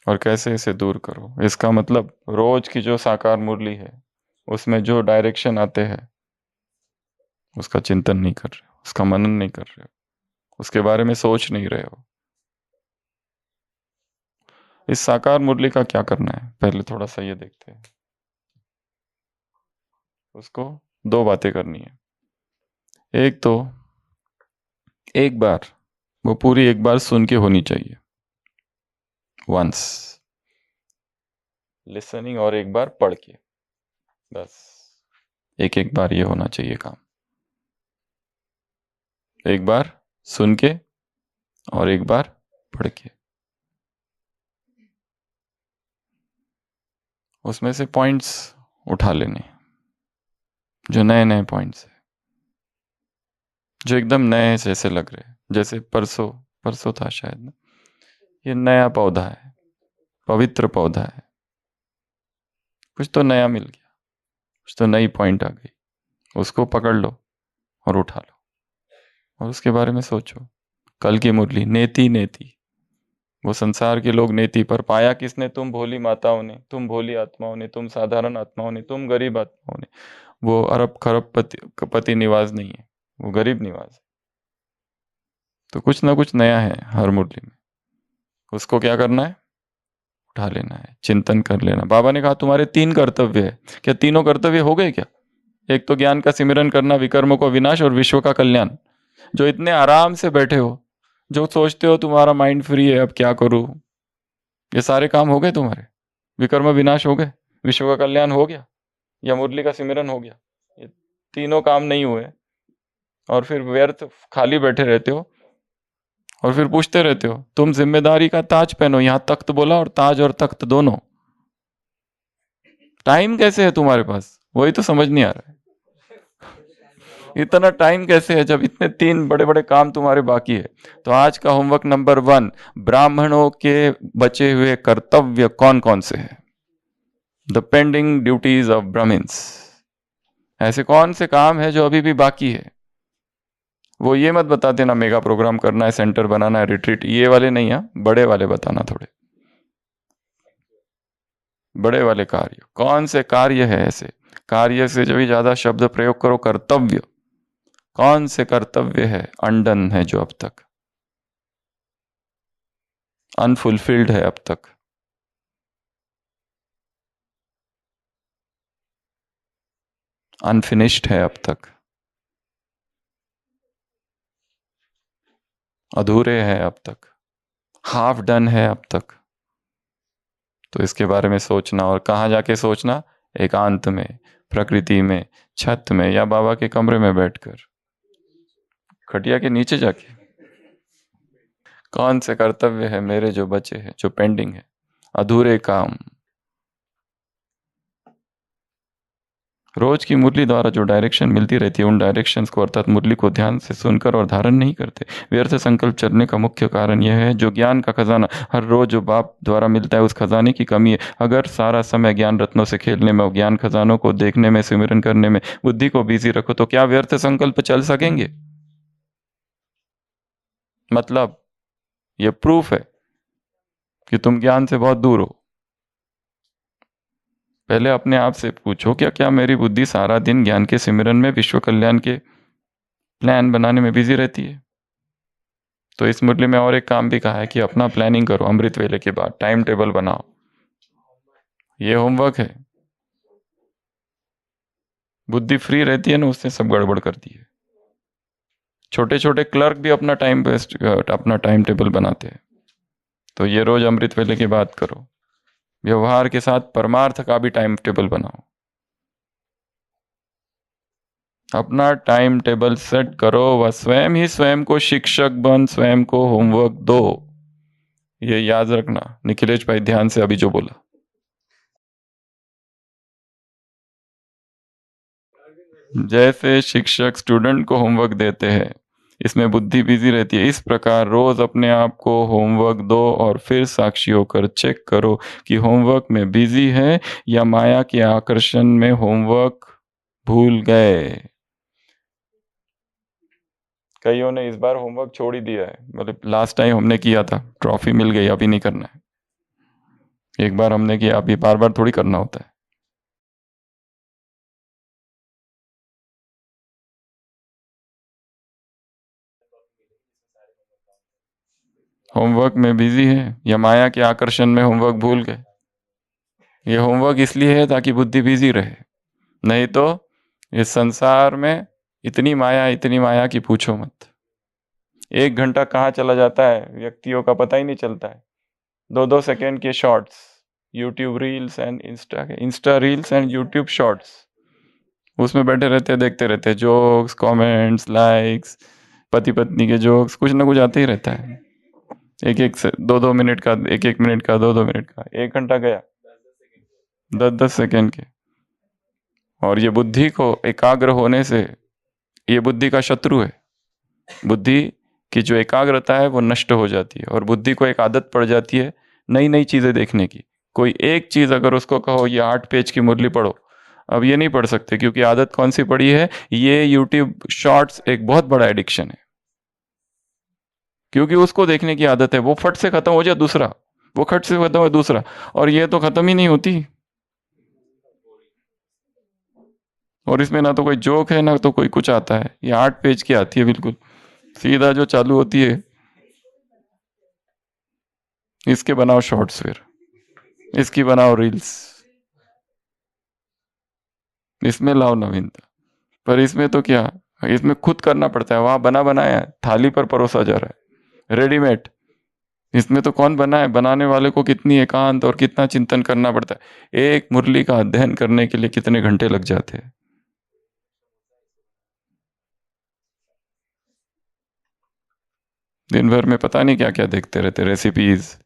और कैसे इसे दूर करो? इसका मतलब रोज की जो साकार मुरली है उसमें जो डायरेक्शन आते हैं उसका चिंतन नहीं कर रहे हो, उसका मनन नहीं कर रहे हो, उसके बारे में सोच नहीं रहे हो। इस साकार मुरली का क्या करना है पहले थोड़ा सा ये देखते हैं। उसको दो बातें करनी है। एक तो एक बार वो पूरी एक बार सुन के होनी चाहिए, वंस लिसनिंग, और एक बार पढ़ के, बस एक एक बार ये होना चाहिए काम। एक बार सुन के और एक बार पढ़ के। उसमें से पॉइंट्स उठा लेने जो नए नए पॉइंट्स है, जो एकदम नए जैसे लग रहे हैं। जैसे परसों परसों था शायद ना, ये नया पौधा है, पवित्र पौधा है, कुछ तो नया मिल गया, कुछ तो नई पॉइंट आ गई, उसको पकड़ लो और उठा लो और उसके बारे में सोचो। कल की मुरली नेति नेति, वो संसार के लोग नेति पर पाया किसने? तुम भोली माताओं ने, तुम भोली आत्माओं ने, तुम साधारण आत्माओं ने, तुम गरीब आत्माओं ने। वो अरब खरब पति निवास नहीं है, वो गरीब निवास है। तो कुछ ना कुछ नया है हर मुरली में, उसको क्या करना है? उठा लेना है, चिंतन कर लेना। बाबा ने कहा तुम्हारे तीन कर्तव्य है। क्या तीनों कर्तव्य हो गए क्या? एक तो ज्ञान का सिमरन करना, विकर्मों का विनाश और विश्व का कल्याण। जो इतने आराम से बैठे हो, जो सोचते हो तुम्हारा माइंड फ्री है अब क्या करूं, ये सारे काम हो गए तुम्हारे? विकर्म विनाश हो गए, विश्व का कल्याण हो गया, या मुरली का सिमरन हो गया? ये तीनों काम नहीं हुए और फिर व्यर्थ खाली बैठे रहते हो और फिर पूछते रहते हो। तुम जिम्मेदारी का ताज पहनो, यहां तख्त बोला और ताज और तख्त दोनों। टाइम कैसे है तुम्हारे पास, वही तो समझ नहीं आ रहा है। इतना टाइम कैसे है जब इतने तीन बड़े बड़े काम तुम्हारे बाकी है? तो आज का होमवर्क नंबर 1, ब्राह्मणों के बचे हुए कर्तव्य कौन कौन से हैं? The pending duties of Brahmins. ऐसे कौन से काम है जो अभी भी बाकी है? वो ये मत बता देना मेगा प्रोग्राम करना है, सेंटर बनाना है, रिट्रीट, ये वाले नहीं है, बड़े वाले बताना। थोड़े बड़े वाले कार्य कौन से कार्य है? ऐसे कार्य से जो भी ज्यादा शब्द प्रयोग करो, कर्तव्य कौन से कर्तव्य है अनडन है, जो अब तक अनफुलफिल्ड है, अब तक अनफिनिश्ड है, अब तक अधूरे हैं, अब तक हाफ डन है अब तक। तो इसके बारे में सोचना, और कहाँ जाके सोचना? एकांत में, प्रकृति में, छत में, या बाबा के कमरे में बैठकर, खटिया के नीचे जाके। कौन से कर्तव्य है मेरे जो बचे हैं, जो पेंडिंग है, अधूरे काम? रोज की मुरली द्वारा जो डायरेक्शन मिलती रहती है, उन डायरेक्शंस को अर्थात मुरली को ध्यान से सुनकर और धारण नहीं करते। व्यर्थ संकल्प चलने का मुख्य कारण यह है जो ज्ञान का खजाना हर रोज जो बाप द्वारा मिलता है, उस खजाने की कमी है। अगर सारा समय ज्ञान रत्नों से खेलने में और ज्ञान खजानों को देखने में, सिमरन करने में बुद्धि को बिजी रखो, तो क्या व्यर्थ संकल्प चल सकेंगे? मतलब ये प्रूफ है कि तुम ज्ञान से बहुत दूर हो। पहले अपने आप से पूछो, क्या क्या मेरी बुद्धि सारा दिन ज्ञान के सिमरन में, विश्व कल्याण के प्लान बनाने में बिजी रहती है? तो इस मुरली में और एक काम भी कहा है कि अपना प्लानिंग करो, अमृत वेले के बाद टाइम टेबल बनाओ। ये होमवर्क है। बुद्धि फ्री रहती है ना, उसने सब गड़बड़ कर दी है। छोटे छोटे क्लर्क भी अपना अपना टाइम टेबल बनाते हैं। तो ये रोज अमृत वेले की बात करो, व्यवहार के साथ परमार्थ का भी टाइम टेबल बनाओ। अपना टाइम टेबल सेट करो व स्वयं ही स्वयं को शिक्षक बन, स्वयं को होमवर्क दो। ये याद रखना निखिलेश भाई, ध्यान से अभी जो बोला। जैसे शिक्षक स्टूडेंट को होमवर्क देते हैं, इसमें बुद्धि बिजी रहती है, इस प्रकार रोज अपने आप को होमवर्क दो और फिर साक्षी होकर चेक करो कि होमवर्क में बिजी है या माया के आकर्षण में होमवर्क भूल गए। कईयों ने इस बार होमवर्क छोड़ ही दिया है, मतलब लास्ट टाइम हमने किया था, ट्रॉफी मिल गई, अभी नहीं करना है। एक बार हमने किया, अभी बार बार थोड़ी करना होता है। होमवर्क में बिजी है या माया के आकर्षण में होमवर्क भूल गए। ये होमवर्क इसलिए है ताकि बुद्धि बिजी रहे, नहीं तो इस संसार में इतनी माया की पूछो मत। 1 घंटा कहाँ चला जाता है व्यक्तियों का पता ही नहीं चलता है। 2-2 सेकेंड के shorts, YouTube reels and Insta reels and YouTube shorts, उसमें बैठे रहते हैं, देखते रहते हैं, जोक्स, कमेंट्स, लाइक्स, पति पत्नी के जोक्स, कुछ ना कुछ आते ही रहता है। एक एक से 2-2 मिनट का, 1-1 मिनट का, 2-2 मिनट का, 1 घंटा गया 10-10 सेकेंड के। और ये बुद्धि को एकाग्र होने से, ये बुद्धि का शत्रु है। बुद्धि की जो एकाग्रता है वो नष्ट हो जाती है, और बुद्धि को एक आदत पड़ जाती है नई नई चीजें देखने की। कोई एक चीज अगर उसको कहो ये 8 पेज की मुरली पढ़ो, अब ये नहीं पढ़ सकते, क्योंकि आदत कौन सी पड़ी है, ये यूट्यूब शॉर्ट्स एक बहुत बड़ा एडिक्शन है। क्योंकि उसको देखने की आदत है, वो फट से खत्म हो जाए दूसरा, वो खट से खत्म हो दूसरा, और ये तो खत्म ही नहीं होती। और इसमें ना तो कोई जोक है ना तो कोई कुछ आता है, ये 8 पेज की आती है बिल्कुल सीधा जो चालू होती है। इसके बनाओ शॉर्ट्स, फिर इसकी बनाओ रील्स, इसमें लाओ नवीनता। पर इसमें तो क्या, इसमें खुद करना पड़ता है, वहां बना बनाया है, थाली पर परोसा जा रहा है रेडीमेड। इसमें तो कौन बना है, बनाने वाले को कितनी एकांत और कितना चिंतन करना पड़ता है। एक मुरली का अध्ययन करने के लिए कितने घंटे लग जाते हैं। दिन भर में पता नहीं क्या क्या देखते रहते, रेसिपीज।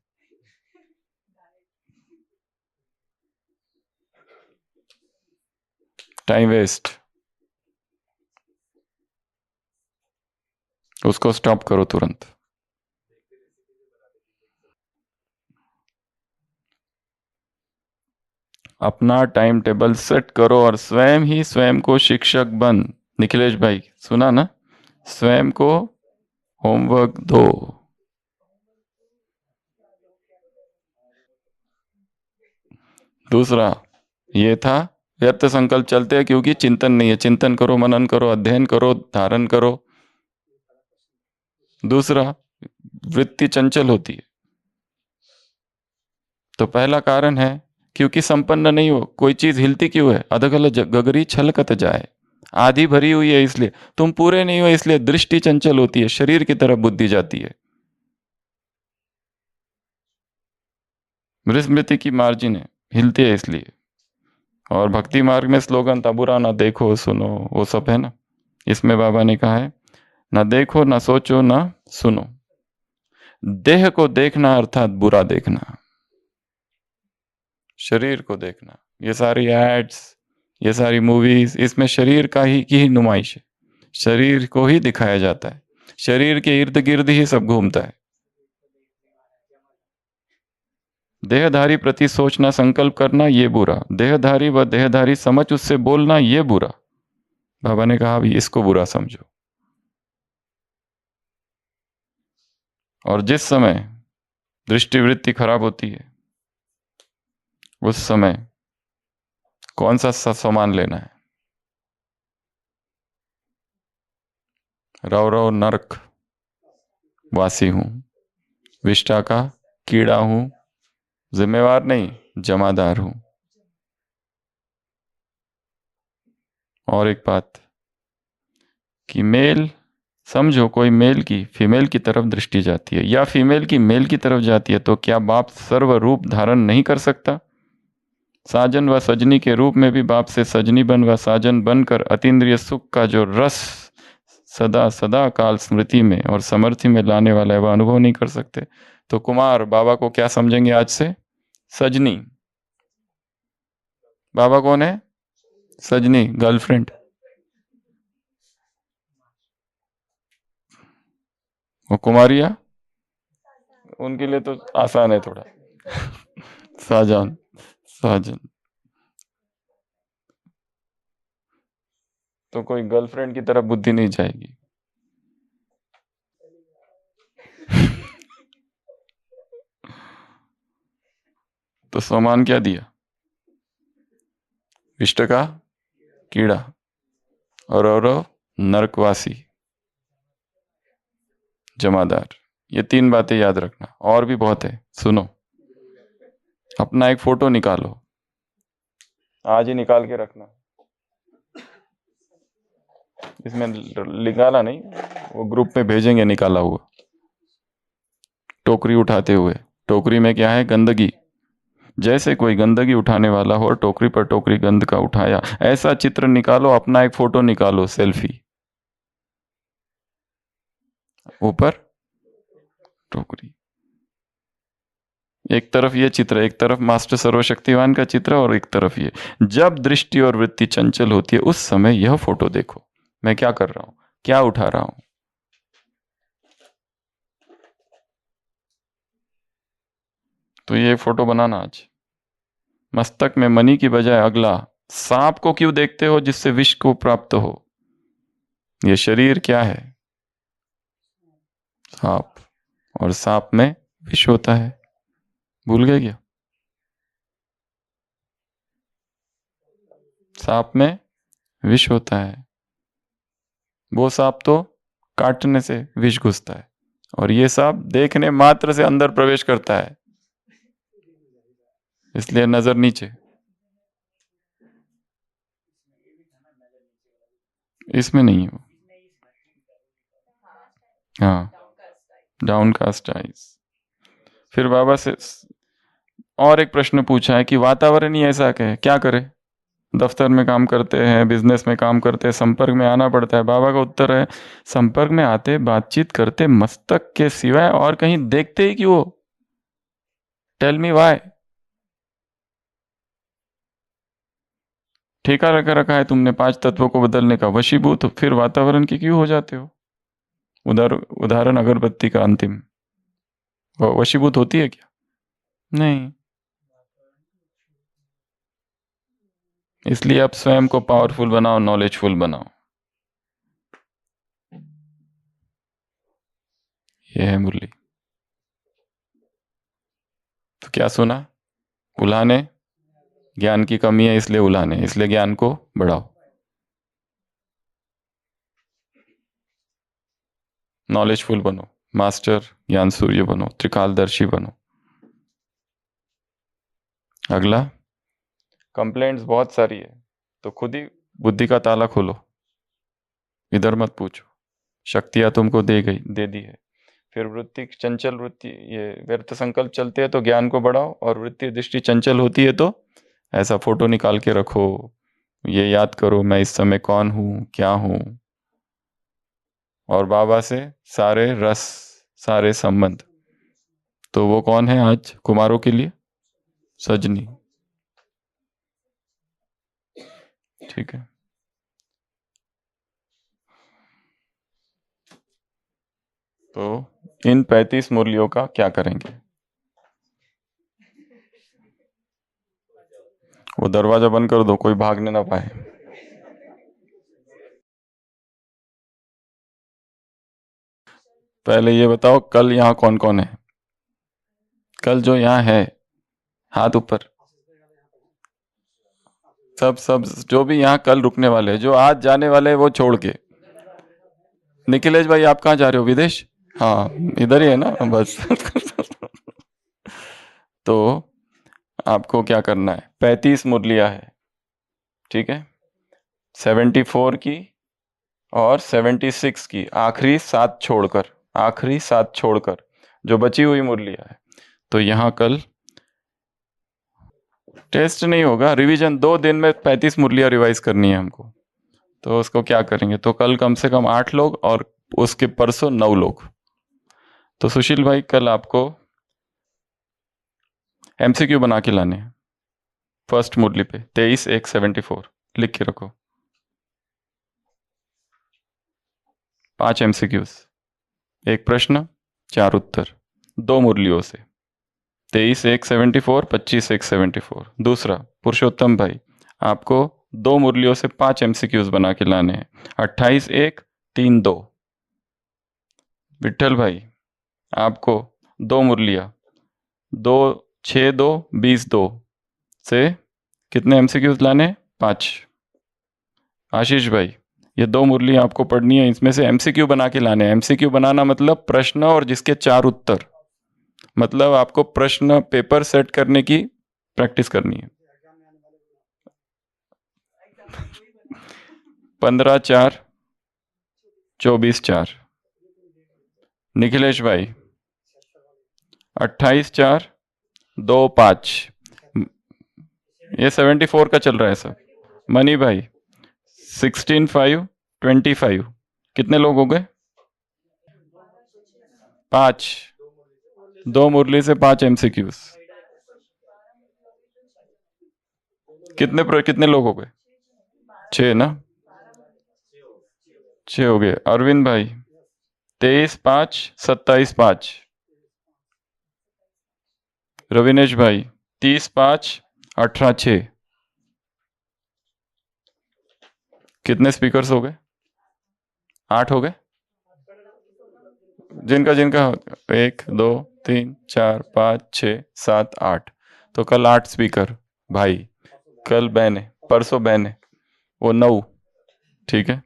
टाइम वेस्ट, उसको स्टॉप करो तुरंत। अपना टाइम टेबल सेट करो और स्वयं ही स्वयं को शिक्षक बन। निखिलेश भाई सुना ना, स्वयं को होमवर्क दो। दूसरा ये था, व्यर्थ संकल्प चलते हैं क्योंकि चिंतन नहीं है। चिंतन करो, मनन करो, अध्ययन करो, धारण करो। दूसरा, वृत्ति चंचल होती है। तो पहला कारण है क्योंकि संपन्न नहीं हो। कोई चीज हिलती क्यों है, अधगल गगरी छलकत जाए, आधी भरी हुई है इसलिए। तुम पूरे नहीं हो इसलिए दृष्टि चंचल होती है, शरीर की तरफ बुद्धि जाती है। स्मृति की मार्जिन है, हिलती है इसलिए। और भक्ति मार्ग में स्लोगन था, बुरा ना देखो सुनो, वो सब है ना। इसमें बाबा ने कहा है, ना देखो ना सोचो ना सुनो, देह को देखना अर्थात बुरा देखना, शरीर को देखना। ये सारी एड्स, ये सारी मूवीज, इसमें शरीर का ही की ही नुमाइश है, शरीर को ही दिखाया जाता है, शरीर के इर्द गिर्द ही सब घूमता है। देहधारी प्रति सोचना, संकल्प करना ये बुरा, देहधारी व देहधारी समझ उससे बोलना ये बुरा। बाबा ने कहा अभी इसको बुरा समझो। और जिस समय दृष्टिवृत्ति खराब होती है उस समय कौन सा सामान लेना है, रव रव नरक वासी हूं, विष्ठा का कीड़ा हूं, जिम्मेवार नहीं जमादार हूं। और एक बात कि मेल, समझो कोई मेल की फीमेल की तरफ दृष्टि जाती है या फीमेल की मेल की तरफ जाती है, तो क्या बाप सर्व रूप धारण नहीं कर सकता? साजन व सजनी के रूप में भी बाप से सजनी बन व साजन बनकर अतीन्द्रिय सुख का जो रस सदा सदा काल स्मृति में और समर्थि में लाने वाला है, वह अनुभव नहीं कर सकते? तो कुमार बाबा को क्या समझेंगे आज से? सजनी। बाबा कौन है? सजनी, गर्लफ्रेंड। वो कुमारिया, उनके लिए तो आसान है थोड़ा। साजन, साजन। तो कोई गर्लफ्रेंड की तरफ बुद्धि नहीं जाएगी। तो सामान क्या दिया? इष्ट का कीड़ा और नरकवासी जमादार। ये 3 बातें याद रखना, और भी बहुत है, सुनो। अपना एक फोटो निकालो, आज ही निकाल के रखना। इसमें निकाला नहीं, वो ग्रुप में भेजेंगे निकाला हुआ। टोकरी उठाते हुए, टोकरी में क्या है? गंदगी। जैसे कोई गंदगी उठाने वाला हो, टोकरी पर टोकरी गंद का उठाया, ऐसा चित्र निकालो। अपना एक फोटो निकालो, सेल्फी। ऊपर टोकरी, एक तरफ ये चित्र, एक तरफ मास्टर सर्वशक्तिवान का चित्र, और एक तरफ ये। जब दृष्टि और वृत्ति चंचल होती है, उस समय यह फोटो देखो। मैं क्या कर रहा हूं, क्या उठा रहा हूं। तो ये फोटो बनाना आज। मस्तक में मणि की बजाय अगला सांप को क्यों देखते हो? जिससे विष को प्राप्त हो। ये शरीर क्या है? सांप, और सांप में विष होता है। भूल गए क्या? सांप में विष होता है। वो सांप तो काटने से विष घुसता है, और ये सांप देखने मात्र से अंदर प्रवेश करता है, इसलिए नजर नीचे। इसमें नहीं है वो। हाँ, डाउन कास्ट आइज। फिर बाबा से और एक प्रश्न पूछा है कि वातावरण ही ऐसा क्या करे? दफ्तर में काम करते हैं, बिजनेस में काम करते हैं, संपर्क में आना पड़ता है। बाबा का उत्तर है, संपर्क में आते, बातचीत करते, मस्तक के सिवाय और कहीं देखते ही क्यों? Tell me why. ठेका रखा रखा है तुमने 5 तत्वों को बदलने का, वशीभूत, फिर वातावरण के क्यों हो जाते हो? उदाहरण अगरबत्ती का अंतिम, वो वशीभूत होती है क्या? नहीं। इसलिए आप स्वयं को पावरफुल बनाओ, नॉलेजफुल बनाओ। ये है मुरली। तो क्या सुना? उलाहने, ज्ञान की कमी है इसलिए उलाहने, इसलिए ज्ञान को बढ़ाओ। नॉलेजफुल बनो, मास्टर ज्ञान सूर्य बनो, त्रिकालदर्शी बनो। अगला, कंप्लेंट्स बहुत सारी है, तो खुद ही बुद्धि का ताला खोलो। इधर मत पूछो, शक्तियां तुमको दे दी है। फिर वृत्ति चंचल, वृत्ति ये व्यर्थ संकल्प चलते हैं तो ज्ञान को बढ़ाओ, और वृत्ति दृष्टि चंचल होती है तो ऐसा फोटो निकाल के रखो। ये याद करो, मैं इस समय कौन हूं, क्या हूं। और बाबा से सारे रस, सारे संबंध। तो वो कौन है आज कुमारों के लिए? सजनी। ठीक है। तो इन 35 मुरलियों का क्या करेंगे? वो दरवाजा बंद कर दो, कोई भागने ना पाए। पहले ये बताओ, कल यहाँ कौन कौन है? कल जो यहाँ है, हाथ ऊपर। सब सब जो भी यहाँ कल रुकने वाले हैं, जो आज जाने वाले हैं वो छोड़ के। निखिलेश भाई, आप कहाँ जा रहे हो? विदेश? हाँ, इधर ही है ना बस। तो आपको क्या करना है? 35 मुरलियां है, ठीक है? 74 की और 76 की, आखिरी 7 छोड़कर जो बची हुई मुरलियां है। तो यहाँ कल टेस्ट नहीं होगा, रिवीजन 2 दिन में 35 मुरलियां रिवाइज करनी है हमको। तो उसको क्या करेंगे? तो कल कम से कम 8 लोग, और उसके परसों 9 लोग। तो सुशील भाई, कल आपको एमसीक्यू बना के लाने हैं। फर्स्ट मुरली पे 23-1-74 लिख के रखो। 5 एमसीक्यूज, एक प्रश्न 4 उत्तर, 2 मुरलियों से। 23-1-74, 25-1-74। दूसरा, पुरुषोत्तम भाई, आपको 2 मुरलियों से 5 एमसीक्यूज बना के लाने हैं। 28-1-3-2। विठल भाई, आपको 2 मुरलियाँ 2-6-2-20-2 से कितने एमसीक्यूज लाने हैं? 5। आशीष भाई, ये 2 मुरली आपको पढ़नी है, इसमें से एमसीक्यू बना के लाने हैं। एमसीक्यू बनाना मतलब प्रश्न और जिसके 4 उत्तर, मतलब आपको प्रश्न पेपर सेट करने की प्रैक्टिस करनी है। 15-4-24-4। निखिलेश भाई, 28-4-2-5। ये 74 का चल रहा है सब। मनी भाई, 16-5-25। कितने लोग हो गए? 5। 2 मुरली से 5 एमसीक्यूज। कितने लोग हो गए? 6 ना? 6 हो गए। अरविंद भाई, 23-5-27-5। रविनेश भाई, 30-5-18-6। कितने स्पीकर्स हो गए? 8 हो गए। जिनका 1 2 3 4 5 6 7 8, तो कल 8 स्पीकर भाई। कल बहन है, परसों बहन है, वो 9। ठीक है,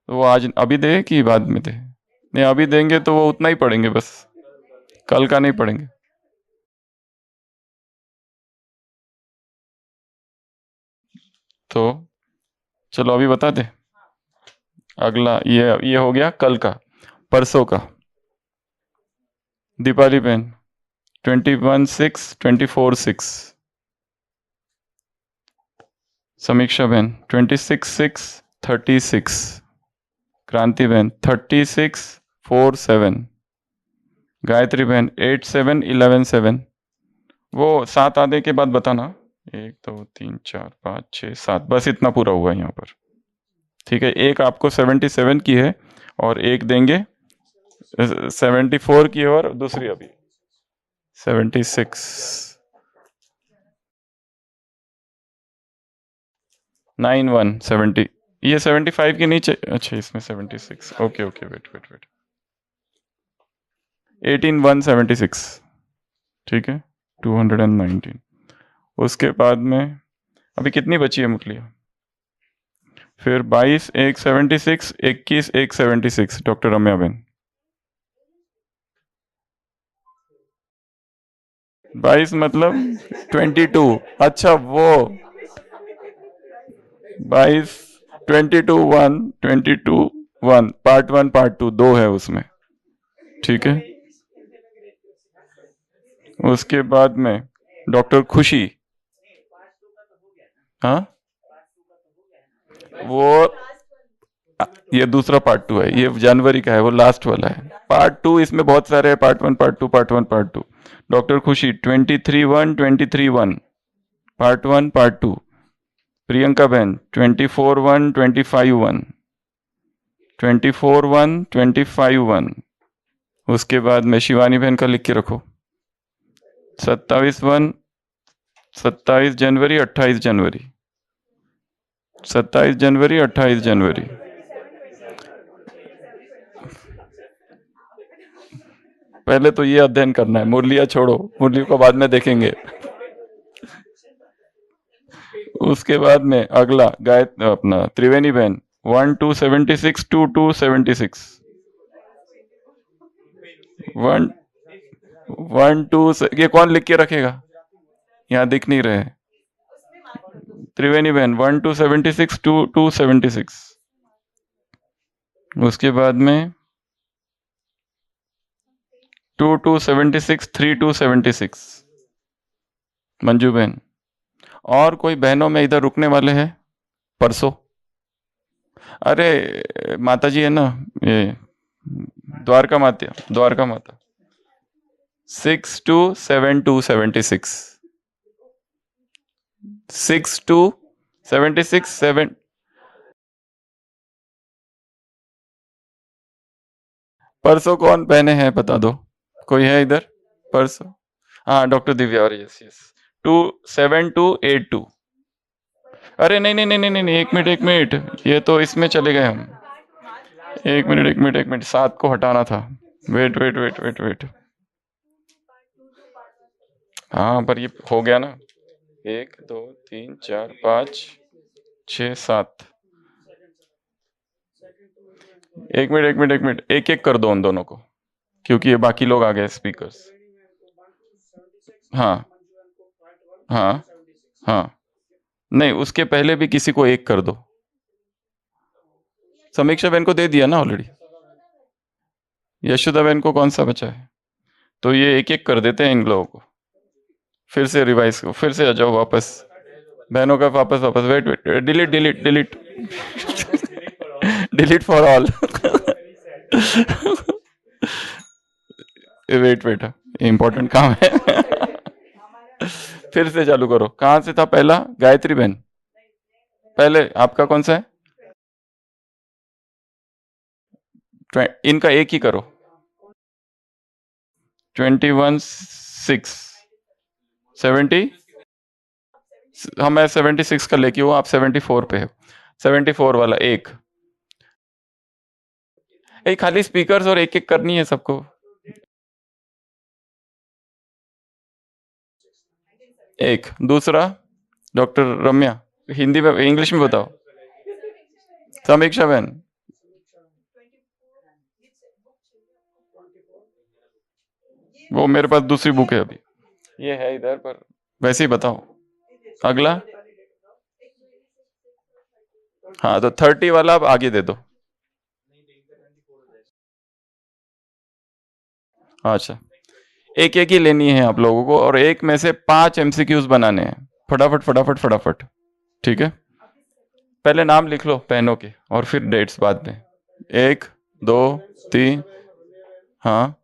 तो वो आज अभी दे कि बाद में दे? नहीं, अभी देंगे तो वो उतना ही पढ़ेंगे बस, कल का नहीं पढ़ेंगे। तो चलो अभी बता दे। अगला ये हो गया कल का। परसों का, दीपाली बहन 21-6-24-6। समीक्षा बहन 26-6-36। क्रांति बहन 36-4-7। गायत्री बहन 8-7-11-7। वो 7 आधे के बाद बताना। 1 2 3 4 5 6 7, बस इतना पूरा हुआ यहाँ पर। ठीक है, एक आपको 77 की है और एक देंगे 74 की, और दूसरी अभी 76। 9-1-70। ये 75 की नहीं अच्छा, इसमें 76। Okay wait 18-1-76। ठीक है, 219। उसके बाद में अभी कितनी बची है मुरलियाँ? फिर 22-1-76, 21-1-76। डॉक्टर रम्या बहन 22 मतलब 22। अच्छा, वो 22 22-1 22-1 पार्ट 1 पार्ट 2 2 है उसमें। ठीक है, उसके बाद में डॉक्टर खुशी। हाँ, वो ये दूसरा पार्ट 2 है, ये जनवरी का है, वो लास्ट वाला है। पार्ट 2 इसमें बहुत सारे हैं, part 1 part 2 part 1 part 2। Doctor खुशी 23-1 23-1 पार्ट 1 पार्ट 2। प्रियंका बहन 24-1 25-1 24-1 25-1। उसके बाद में शिवानी बहन का लिख के रखो। 27-1 27 जनवरी 28 जनवरी 27 जनवरी 28 जनवरी। पहले तो ये अध्ययन करना है, मुरलियाँ छोड़ो, मुरलियों को बाद में देखेंगे। उसके बाद में अगला अपना त्रिवेणी बहन 1-2-76 2-2-76। 1-2 ये कौन लिख के रखेगा? यहाँ दिख नहीं रहे। त्रिवेणी बहन 1-2-76 2-2-76। उसके बाद में 2-2-76 3-2-76। मंजू बहन। और कोई बहनों में इधर रुकने वाले हैं परसों? अरे माता जी है ना, ये द्वारका माता 6-2-7-2-76। 6276 7। परसों कौन पहने हैं बता दो, कोई है इधर परसों? हाँ डॉक्टर दिव्या, और यस यस 27282। अरे नहीं नहीं नहीं नहीं नहीं, एक मिनट एक मिनट, ये तो इसमें चले गए हम। एक मिनट एक मिनट एक मिनट, 7 को हटाना था। Wait wait wait wait wait, हाँ पर ये हो गया ना, 1 2 3 4 5 6 7। एक मिनट एक मिनट एक मिनट, एक एक कर दो उन दोनों को, क्योंकि ये बाकी लोग आ गए स्पीकर्स। हाँ हाँ हाँ, नहीं उसके पहले भी किसी को एक कर दो। समीक्षा बहन को दे दिया ना ऑलरेडी। यशोदा बहन को कौन सा बचा है? तो ये एक एक कर देते हैं इन लोगों को, फिर से रिवाइज को, फिर से आ जाओ वापस बहनों का, वापस वापस, wait wait, delete delete delete delete for all. Wait wait, important काम है। फिर से चालू करो, कहां से था पहला? गायत्री बहन पहले, आपका कौन सा है? इनका एक ही करो। 21 6 70। हाँ मैं 76 का लेके हूँ, आप 74 पे हो। 74 वाला एक खाली स्पीकर्स और एक एक करनी है सबको। एक दूसरा, डॉक्टर रम्या, हिंदी में इंग्लिश में बताओ। समीक्षा बहन, वो मेरे पास दूसरी बुक है अभी, ये है इधर पर, वैसे ही बताओ। अगला, हाँ तो 30 वाला अब आगे दे दो। अच्छा, एक एक ही लेनी है आप लोगों को, और एक में से 5 MCQs बनाने हैं, फटाफट फटाफट फटाफट, ठीक है? पहले नाम लिख लो बहनों के, और फिर डेट्स बाद में। 1 2 3, हाँ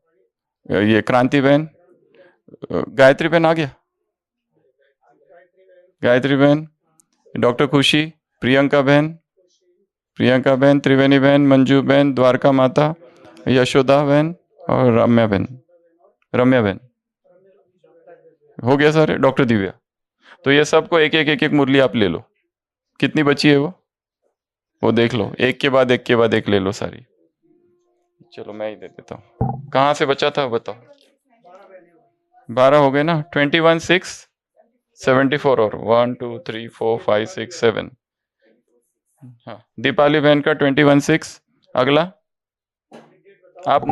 ये क्रांति बहन, गायत्री बहन आ गया, गायत्री बहन, डॉक्टर खुशी, प्रियंका बहन, प्रियंका बहन, त्रिवेणी बहन, मंजू बहन, द्वारका माता, यशोदा बहन और रम्या बहन, रम्या बहन हो गया सारे। डॉक्टर दिव्या, तो ये सबको एक एक एक एक मुरली आप ले लो। कितनी बची है वो देख लो, एक के बाद एक के बाद एक ले लो सारी। चलो मैं ही दे देता हूँ, कहाँ से बचा था बताओ? 12 हो गए ना। 21 6 74 और 1 2 3 4 5 6 7। हाँ दीपाली बहन का 21 6। अगला आप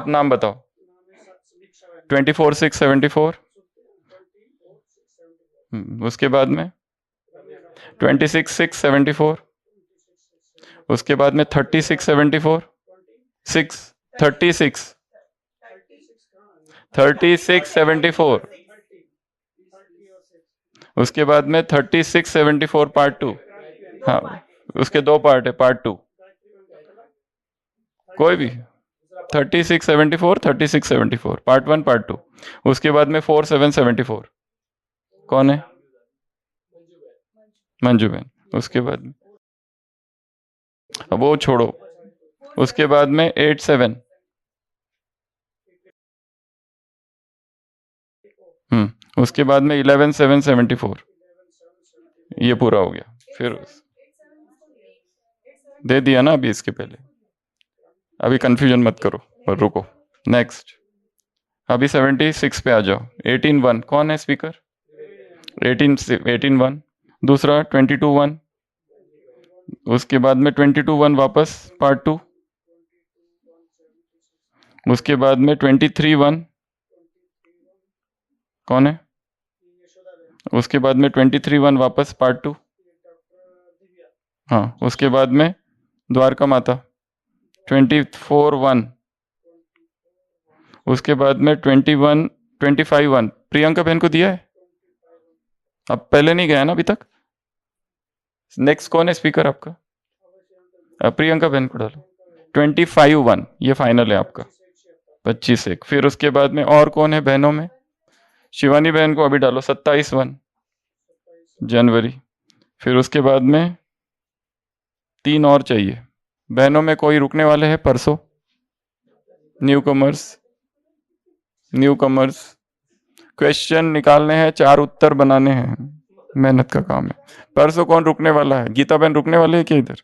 नाम बताओ। 24 6 74। उसके बाद में 26 6 74। उसके बाद में 36 74 6 36 74। उसके बाद में 36 74 पार्ट 2। हाँ उसके 2 पार्ट है, पार्ट 2 कोई भी, 36 74 36 74 पार्ट 1 पार्ट 2। उसके बाद में 4 7 74, कौन है? मंजू बहन। उसके बाद में, अब वो छोड़ो, उसके बाद में 8 7। उसके बाद में 11 7 74। ये पूरा हो गया, फिर दे दिया ना अभी, इसके पहले। अभी कंफ्यूजन मत करो पर रुको, नेक्स्ट अभी 76 पे आ जाओ। 18 1 कौन है स्पीकर? 18 1। दूसरा 22 1। उसके बाद में 22 1 वापस पार्ट 2। उसके बाद में 23 1, कौन है? उसके बाद में 23 1 वापस पार्ट 2। हाँ उसके बाद में द्वारका माता 24 1। उसके बाद में 21 25 1 प्रियंका बहन को दिया है, अब पहले नहीं गया ना अभी तक। नेक्स्ट कौन है स्पीकर आपका? प्रियंका बहन को डालो। 25 1 ये फाइनल है आपका। 25 1। फिर उसके बाद में और कौन है बहनों में? शिवानी बहन को अभी डालो 27 1। जनवरी। फिर उसके बाद में 3 और चाहिए। बहनों में कोई रुकने वाले हैं परसों? न्यू कमर्स क्वेश्चन निकालने हैं, 4 उत्तर बनाने हैं, मेहनत का काम है। परसों कौन रुकने वाला है? गीता बहन रुकने वाले है क्या इधर?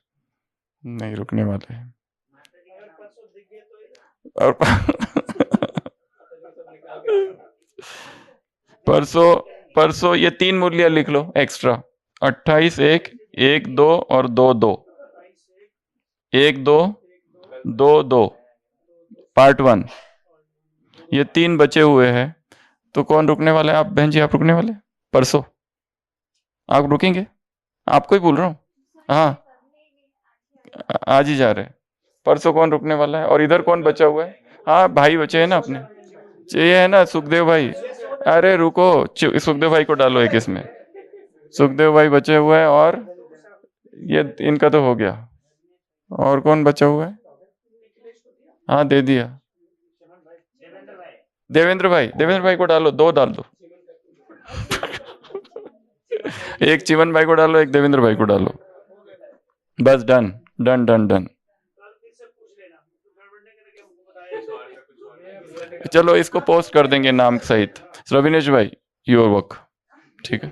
नहीं रुकने वाले हैं। और परसों ये 3 मूल्य लिख लो एक्स्ट्रा। 28 1 1 2 और 2 2 1 2 2 2 पार्ट 1। ये 3 बचे हुए हैं। तो कौन रुकने वाला है? आप बहन जी, आप रुकने वाले परसों? आप रुकेंगे? आपको ही बोल रहा हूँ। हाँ, आज ही जा रहे हैं। परसों कौन रुकने वाला है? और इधर कौन बचा हुआ है? हाँ भाई बचे हैं ना अपने, ये है ना सुखदेव भाई। अरे रुको, सुखदेव भाई को डालो एक इसमें। सुखदेव भाई बचे हुए हैं और ये इनका तो हो गया। और कौन बचा हुआ है? हाँ दे दिया। देवेंद्र भाई को डालो, 2 डाल दो। एक चिमन भाई को डालो, एक देवेंद्र भाई को डालो। बस डन डन डन डन। चलो इसको पोस्ट कर देंगे नाम सहित। रविनेश भाई योर वर्क, ठीक है।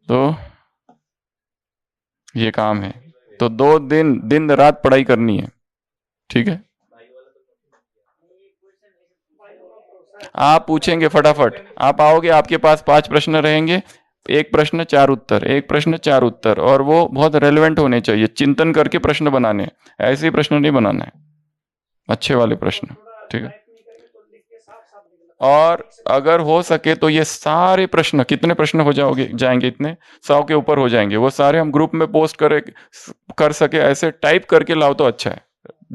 तो ये काम है। तो 2 दिन रात पढ़ाई करनी है, ठीक है। आप पूछेंगे फटाफट, आप आओगे, आपके पास 5 प्रश्न रहेंगे, 1 प्रश्न 4 उत्तर, 1 प्रश्न 4 उत्तर, और वो बहुत रेलेवेंट होने चाहिए। चिंतन करके प्रश्न बनाने, ऐसे ही प्रश्न नहीं बनाना है, अच्छे वाले प्रश्न, ठीक है। और अगर हो सके तो ये सारे प्रश्न, कितने प्रश्न हो जाएंगे इतने 100 के ऊपर हो जाएंगे, वो सारे हम ग्रुप में पोस्ट कर सके ऐसे टाइप करके लाओ तो अच्छा है।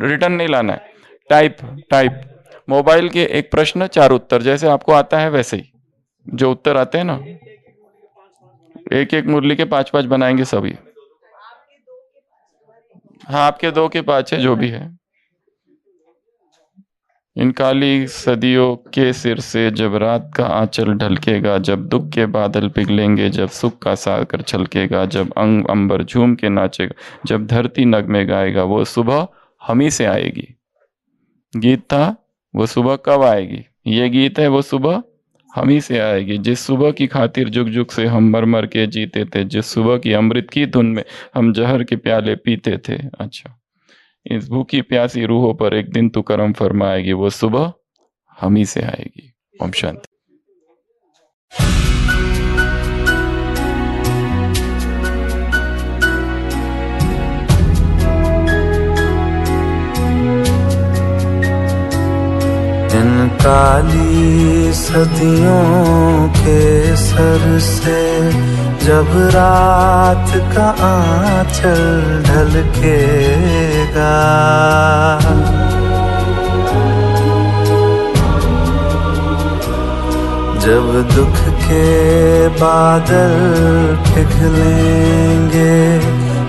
रिटर्न नहीं लाना है, टाइप मोबाइल के 1 प्रश्न 4 उत्तर, जैसे आपको आता है वैसे ही जो उत्तर आते हैं ना, 1 मुरली के 5 बनाएंगे सभी। हाँ आपके 2 के 5 है, जो भी है। इन काली सदियों के सिर से जब रात का आंचल ढलकेगा, जब दुख के बादल पिघलेंगे, जब सुख का सागर छलकेगा, जब अंबर झूम के नाचेगा, जब धरती नगमे गाएगा, वो सुबह हम ही से आएगी। गीत था वो सुबह कब आएगी, ये गीत है वो सुबह हम ही से आएगी। जिस सुबह की खातिर जुग जुग से हम मर मर के जीते थे, जिस सुबह की अमृत की धुन में हम जहर के प्याले पीते थे। अच्छा, इस भूखी प्यासी रूहों पर एक दिन तू करम फरमाएगी, वो सुबह हम ही से आएगी। ओम शांति। इन काली सदियों के सर से जब रात का आंचल ढलकेगा, जब दुख के बादल पिघलेंगे,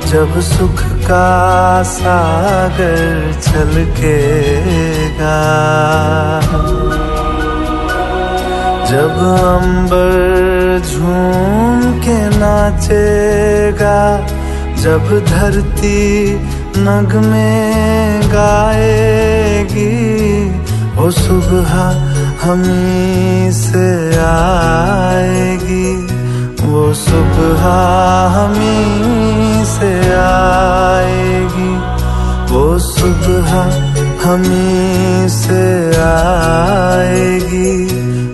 जब सुख का सागर छलकेगा, जब अंबर झूम के नाचेगा, जब धरती नगमे गाएगी, वो सुबह हमी से आएगी, वो सुबह हमी से आएगी, वो सुबह हमी से आएगी,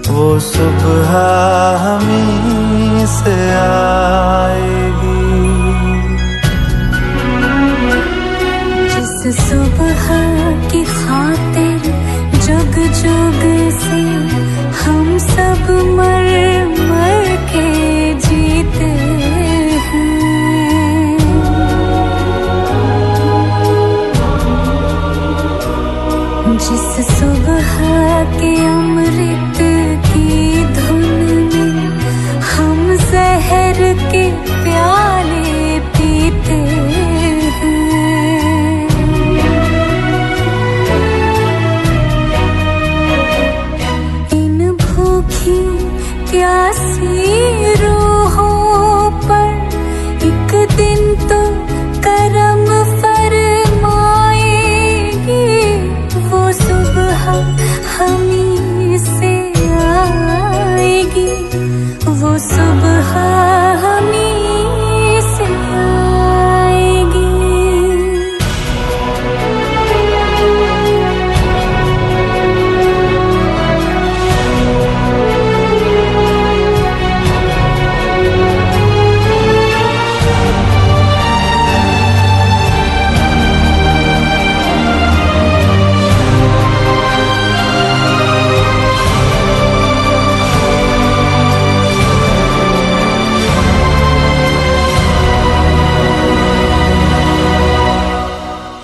वो सुबह हमी से आएगी। जिस सुबह की खातिर जुग जुग से हम सब मर मर के जीते हैं, जिस सुबह के अमृत की धुन में हम जहर के प्याले पीते हैं, इन भूखी प्यासी रूहों सुबह हमीं से आएगी।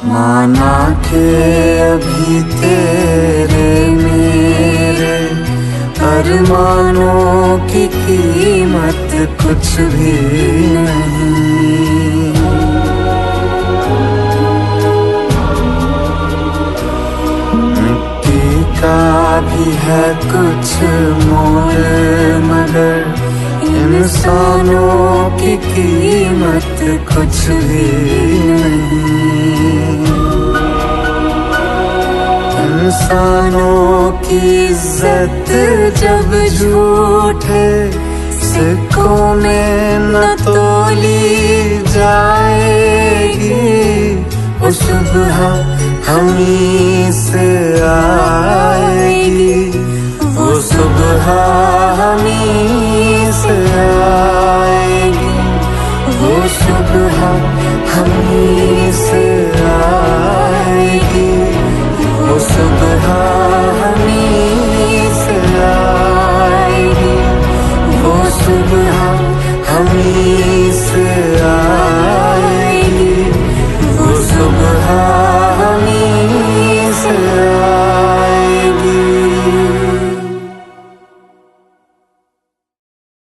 माना के अभी तेरे मेरे अरमानों की कीमत कुछ भी नहीं। मिट्टी का भी है कुछ मोल मगर इंसानों की कीमत कुछ भी नहीं। इंसानों की इज्जत जब झूठे सिक्कों में न तोली जाएगी, वो सुबह हमीं से आएगी। वो सुबह हमीं से आएगी। वो सुबह हमीं से आएगी। वो सुबह हमीं से आएगी। वो सुबह हमीं